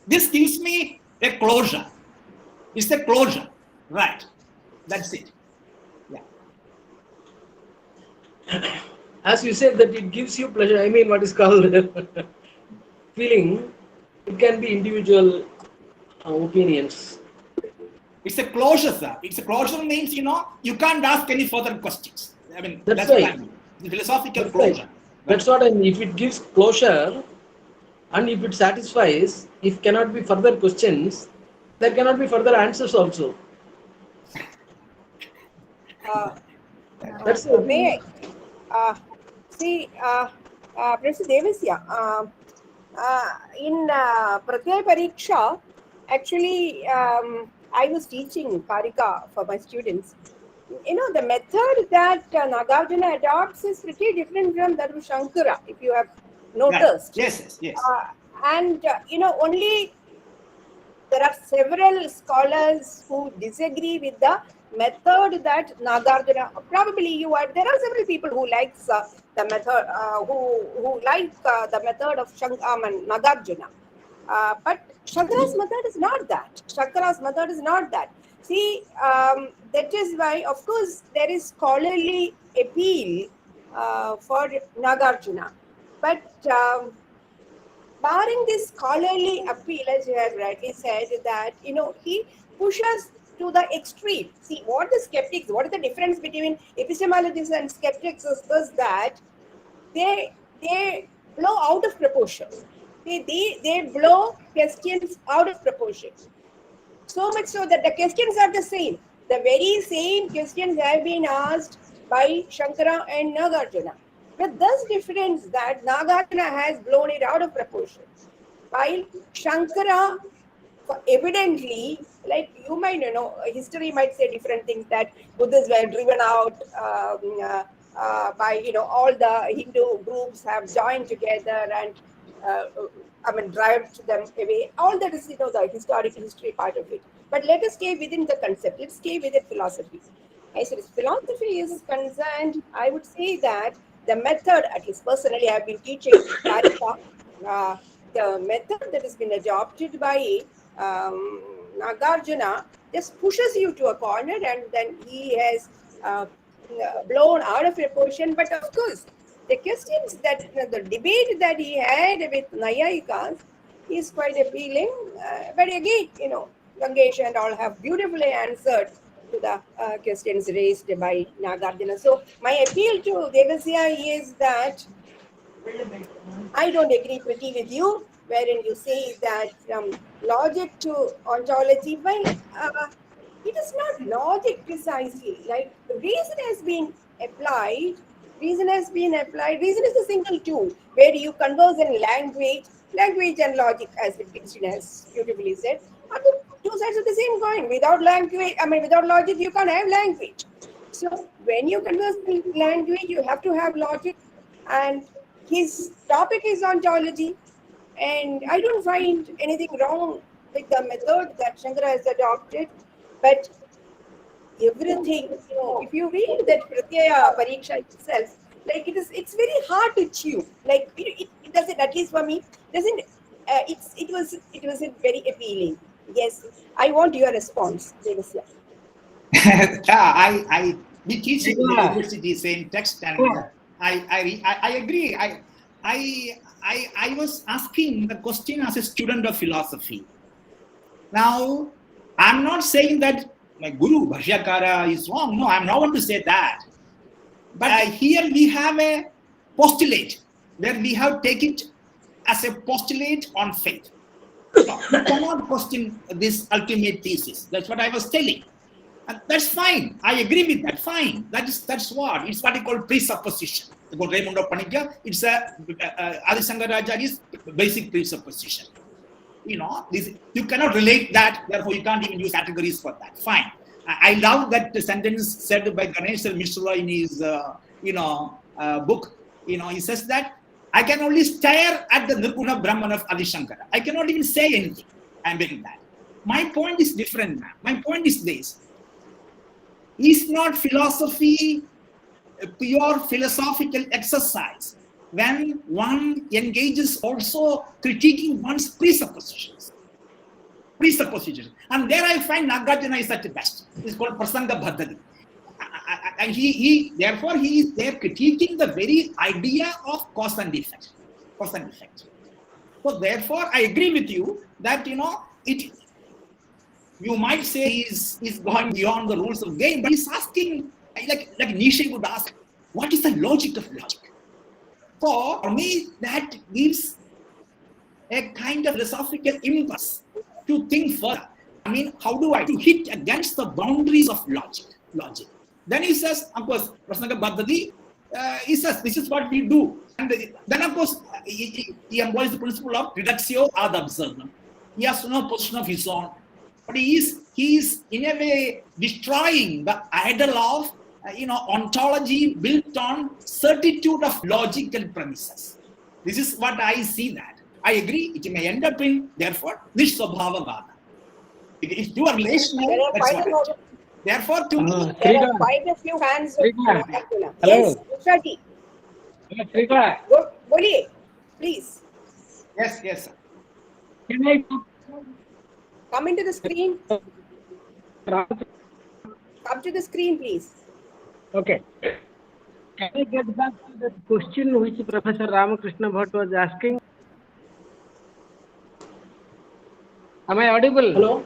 This gives me a closure. It's a closure, right? That's it. Yeah. As you said that it gives you pleasure. I mean, what is called feeling. It can be individual opinions. It's a closure, sir. It's a closure means, you can't ask any further questions. I mean, that's right. What I mean. The philosophical That's closure. Right. That's what I mean. If it gives closure and if it satisfies, if cannot be further questions, there cannot be further answers also. That's it. May I? See, Professor Devasya, in Pratyaya Pariksha, actually, I was teaching Karika for my students. The method that Nagarjuna adopts is pretty different from that of Shankara, if you have noticed. Right. Yes. And, only there are several scholars who disagree with the method that Nagarjuna, probably there are several people who likes the method, who like the method of Nagarjuna. But Shankara's method is not that. See, that is why, of course, there is scholarly appeal for Nagarjuna. But barring this scholarly appeal, as you have rightly said, that, he pushes to the extreme. See, what is the difference between epistemologists and skeptics is that they blow out of proportion. They blow questions out of proportion. So much so that the questions are the same. The very same questions have been asked by Shankara and Nagarjuna. With this difference that Nagarjuna has blown it out of proportion, while Shankara evidently, like you might history might say different things, that Buddhists were driven out by all the Hindu groups have joined together and drive them away. All that is the historical history part of it. But let us stay within the concept. Let's stay within philosophy. As far as philosophy is concerned, I would say that the method, at least personally, I have been teaching Karika, the method that has been adopted by Nagarjuna just pushes you to a corner, and then he has blown out of proportion. But of course, the questions that the debate that he had with Nayayikas is quite appealing. But again, Gangesh and all have beautifully answered to the questions raised by Nagarjuna. So my appeal to Devasya is that I don't agree pretty with you, wherein you say that from logic to ontology, well, it is not logic precisely. Like, reason has been applied. Reason is a single tool where you converse in language and logic, as Wittgenstein has beautifully said, are the two sides of the same coin. Without logic, you can't have language. So when you converse in language, you have to have logic, and his topic is ontology, and I don't find anything wrong with the method that Shankara has adopted. But everything. If you read that Pratyaya Pariksha itself, like it's very hard to chew. Like it doesn't, at least for me, doesn't. It was very appealing. Yes, I want your response, Devasya. We teach in the university same text, and I agree. I was asking the question as a student of philosophy. Now, I'm not saying that my guru Bhashyakara is wrong. No, I'm not going to say that. But here we have a postulate where we have taken it as a postulate on faith. No, you cannot question this ultimate thesis. That's what I was telling. And that's fine. I agree with that. Fine. That's what. It's what you call presupposition. Raymond of Panikya, it's Adi Shankaracharya's basic presupposition. You know, you cannot relate that, therefore you can't even use categories for that. Fine. I love that sentence said by Ganesh Mishra in his book. You know, he says that I can only stare at the Nirguna Brahman of Adi Shankara. I cannot even say anything. I'm getting that. My point is different now. My point is this. Is not philosophy a pure philosophical exercise when one engages also critiquing one's presuppositions? And there I find Nagarjuna is at the best. It's called Prasanga Bhaddhati. And he is there critiquing the very idea of cause and effect. So therefore, I agree with you that, you might say he's going beyond the rules of game, but he's asking, like Nietzsche would ask, what is the logic of logic? So for me, that gives a kind of philosophical impulse to think further. I mean, how do I to hit against the boundaries of logic? Then he says, of course, Prasanga Bhaddhati, he says, this is what we do. And then, of course, he embodies the principle of reductio ad absurdum. He has no position of his own. But he is in a way destroying the idol of ontology built on certitude of logical premises. This is what I see that. I agree. It may end up in therefore Nishsvabhavavada. If you are relational, that's what. Therefore, to me, there are quite a few hands. Hello. Yes, Ushati. Go, Boliye, please. Yes, sir. Can I Come into the screen. Come to the screen, please. Okay. Can I get back to the question which Professor Ramakrishna Bhatt was asking? Am I audible? Hello?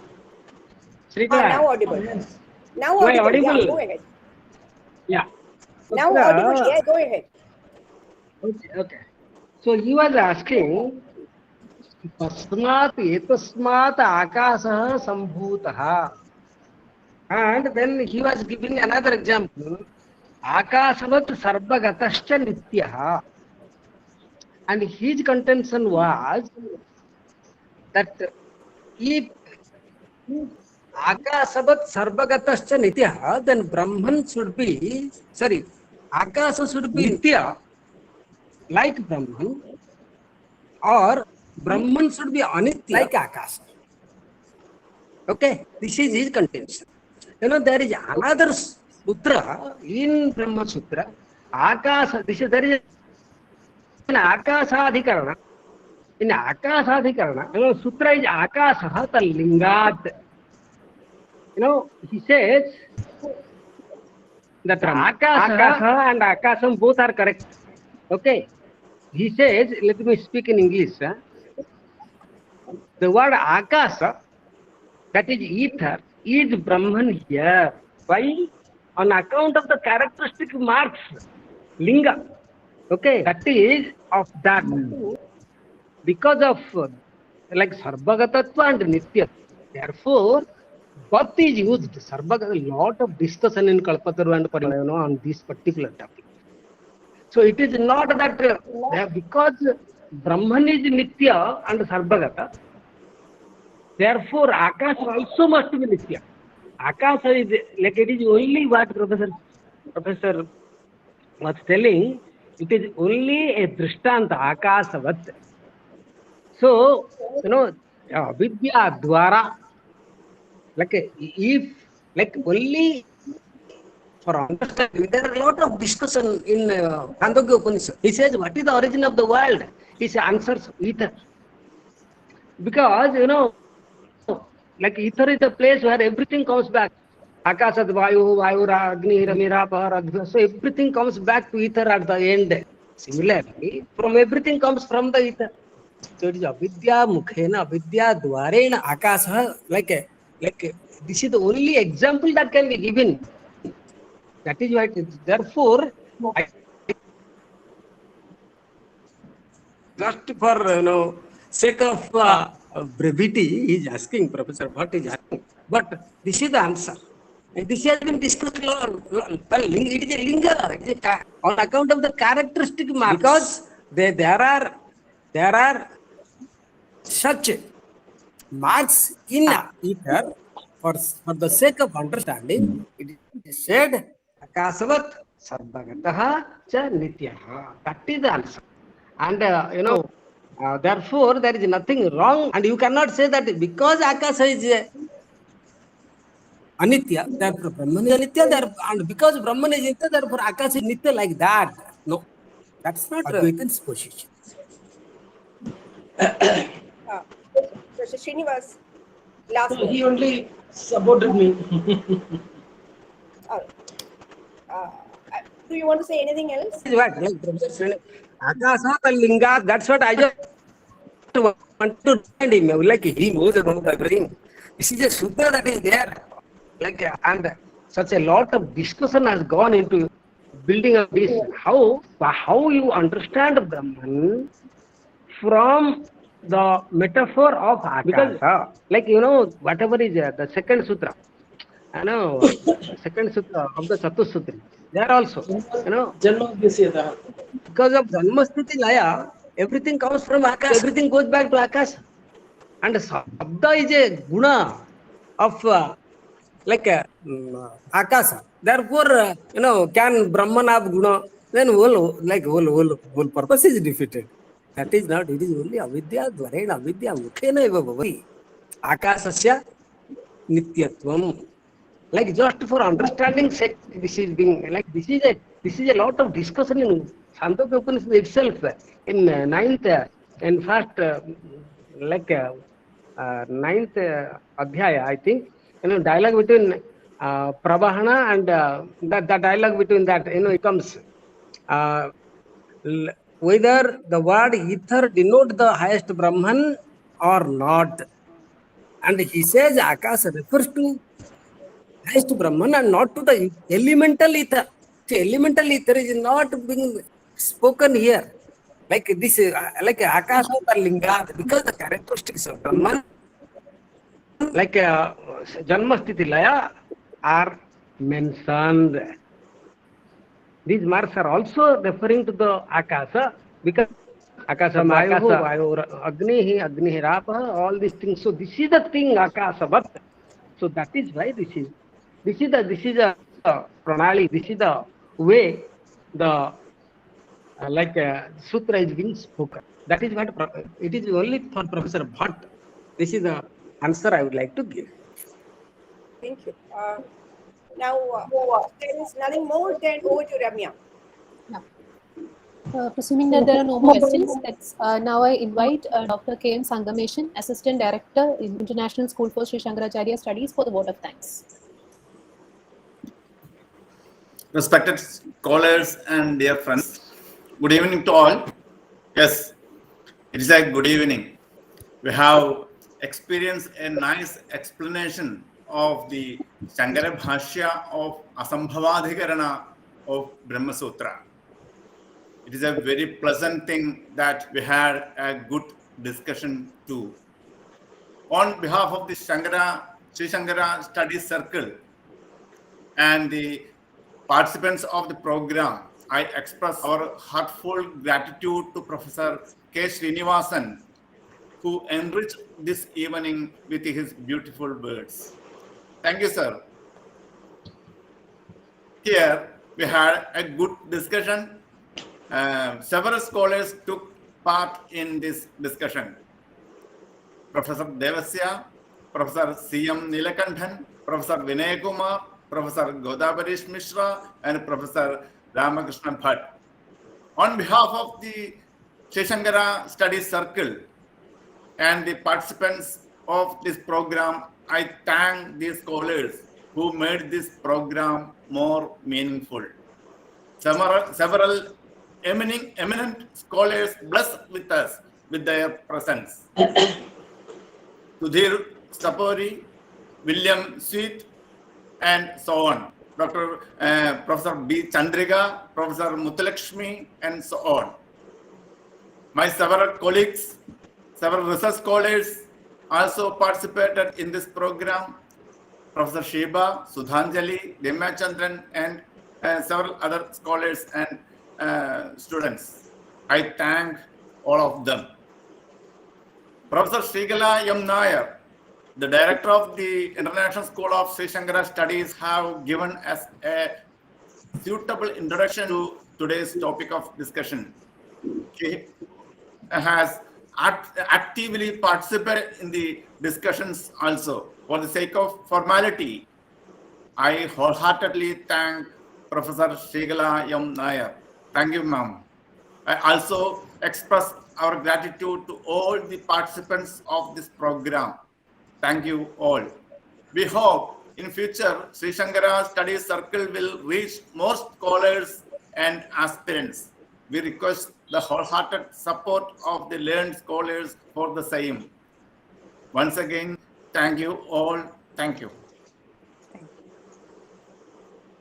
Now audible. Now Am I audible. audible? Yeah, go ahead. Yeah. Now audible. Yeah, go ahead. Okay. So he was asking, Tasmat etasmat akasah sambhutah. And then he was giving another example. Akasavat sarvagatascha nityah. And his contention was that if Akasavat sarvagatascha nityah, then Brahman should be, Akasa should be nitya, like Brahman, or Brahman should be anitya, like Akasa. Okay, this is his contention. There is another sutra in Brahma Sutra, Akasa, there is an Akasadhikaranam. In Akasadhikaranam, sutra is Akasa Lingat. He says that Akasa and Akasam both are correct. Okay. He says, let me speak in English. The word Akasa, that is ether, is Brahman here. Why? On account of the characteristic marks, linga. Okay, that is of that. Because of like Sarvagatatva and Nitya. Therefore, Bhat is used. A lot of discussion in Kalpataru and Parinayana on this particular topic. So it is not that because Brahman is Nitya and Sarvagata, therefore Akasa also must be Nitya. Akasa is like it is only what Professor was telling, it is only a drishtanta, Akasavat. So, Vidya Dwara, like if, like only for understanding, there are a lot of discussion in Chandogya Upanishad. He says, what is the origin of the world? He answers ether. Because, like ether is the place where everything comes back. Akasat Vayu, Vayura, Agni, Ramira, Paradhya. So everything comes back to ether at the end. Similarly, from everything comes from the ether. So it is avidya mukhena, avidya dwarena akasa, like this is the only example that can be given. That is why, therefore, just for sake of brevity, he is asking, Professor Bhatt is asking, but this is the answer. And this has been discussed well. It is a linga, on account of the characteristic marks. Because there are such marks in ether. For the sake of understanding, it is said akasavat sarvagataha cha nityaha. That is the answer. And therefore there is nothing wrong, and you cannot say that because akasa is anitya, therefore Brahman is anitya, and because Brahman is nitya, therefore akasa is nitya, like that. No, that's not Advaitant's position. Dr. Srinivas, last So he only supported me. do you want to say anything else? What? Like Professor Srinivasan, akasa linga, that's what I just want to remind him. Like he knows about everything. This is a sutra that is there. Like, and such a lot of discussion has gone into building of this. How you understand Brahman from the metaphor of akasa. Because, like, whatever is the second sutra, second sutra of the Chatussutra, there also, because of Janmasthiti Laya, everything comes from akasa, everything goes back to akasa. And Sabda is a guna of akasa. Therefore, can Brahman have guna? Then whole purpose is defeated. That is not. It is only avidya dvarena avidya mukhena eva bhavati. Akasasya nityatvam. Like just for understanding sake, this is being like this is a lot of discussion in Chandogya Upanishad itself. In ninth, in fact, ninth adhyaya, I think. Dialogue between Prabhana and the dialogue between that, it comes whether the word ether denote the highest Brahman or not. And he says akasa refers to highest Brahman and not to the elemental ether. So elemental ether is not being spoken here. Like this, like akasa or linga, because the characteristics of Brahman, like Janmasthiti Laya, are mentioned. These marks are also referring to the akasa, because akasa, vayu, agni, rapa, all these things. So this is the thing akasavat. So that is why this is a pranali. This is the way the sutra is being spoken. That is what it is only for Professor Bhatt. This is the answer I would like to give. Thank you. Now, there is nothing more than over to Ramya. Presuming that there are no more questions, now I invite Dr. K.M. Sangameshan, Assistant Director in International School for Sri Shankaracharya Studies, for the vote of thanks. Respected scholars and dear friends, good evening to all. Yes, it is a good evening. We have experienced a nice explanation of the Shankara Bhashya of Asambhavaadhikaranam of Brahma Sutra. It is a very pleasant thing that we had a good discussion too. On behalf of the Sri Shankara Studies Circle and the participants of the program, I express our heartfelt gratitude to Professor K.Srinivasan, who enriched this evening with his beautiful words. Thank you, sir. Here we had a good discussion. Several scholars took part in this discussion. Professor Devasya, Professor C.M. Nilakanthan, Professor Vinay Kumar, Professor Godabarish Mishra and Professor Ramakrishna Bhatt. On behalf of the Sri Shankara Studies Circle and the participants of this program, I thank these scholars who made this program more meaningful. Several eminent scholars blessed with us with their presence. Sudhir Sapori, William Sweet, and so on. Professor B. Chandriga, Professor Muthulakshmi, and so on. My several colleagues, several research scholars also participated in this program. Professor Sheba, Sudhanjali, Dimyachandran, and several other scholars and students. I thank all of them. Professor Srigala M. Nair, the director of the International School of Sri Shankara Studies, have given us a suitable introduction to today's topic of discussion. He has actively participated in the discussions also. For the sake of formality, I wholeheartedly thank Professor Srigala M. Nair. Thank you, ma'am. I also express our gratitude to all the participants of this program. Thank you all. We hope in future Sri Shankara Studies Circle will reach more scholars and aspirants. We request the wholehearted support of the learned scholars for the same. Once again, thank you all. Thank you.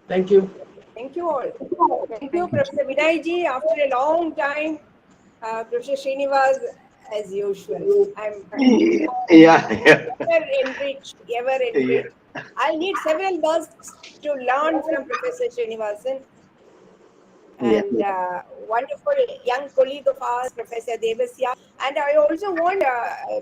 Thank you. Thank you all. Thank you, Professor Vinayji. After a long time, Professor Srinivas, as usual. I'm ever enriched. I'll need several bursts to learn from Professor Srinivasan. And wonderful young colleague of ours, Professor Devasya. And I also want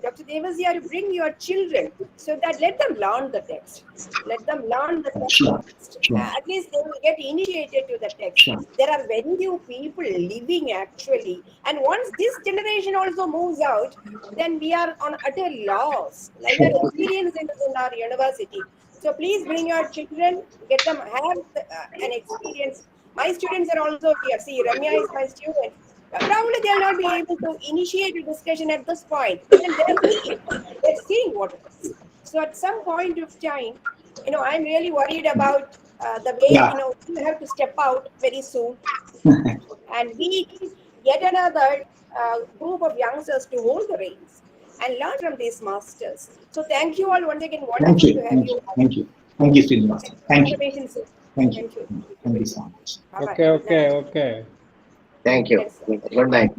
Dr. Devasya to bring your children so that let them learn the text. Let them learn the text. At least they will get initiated to the text. There are very few people living actually. And once this generation also moves out, then we are on utter loss. Like we are experiencing this in our university. So please bring your children, get them have an experience. My students are also here. See, Ramya is my student. Probably they'll not be able to initiate a discussion at this point, but then they're seeing what it is. So at some point of time, I'm really worried about the way, we have to step out very soon and we yet another group of youngsters to hold the reins and learn from these masters. So thank you all once again. Wonderful to have you. Thank you. Thank you, Srinivasan. Thank you. Thank you. Thank you so much. Bye-bye. Okay. Thank you. Yes, Good night.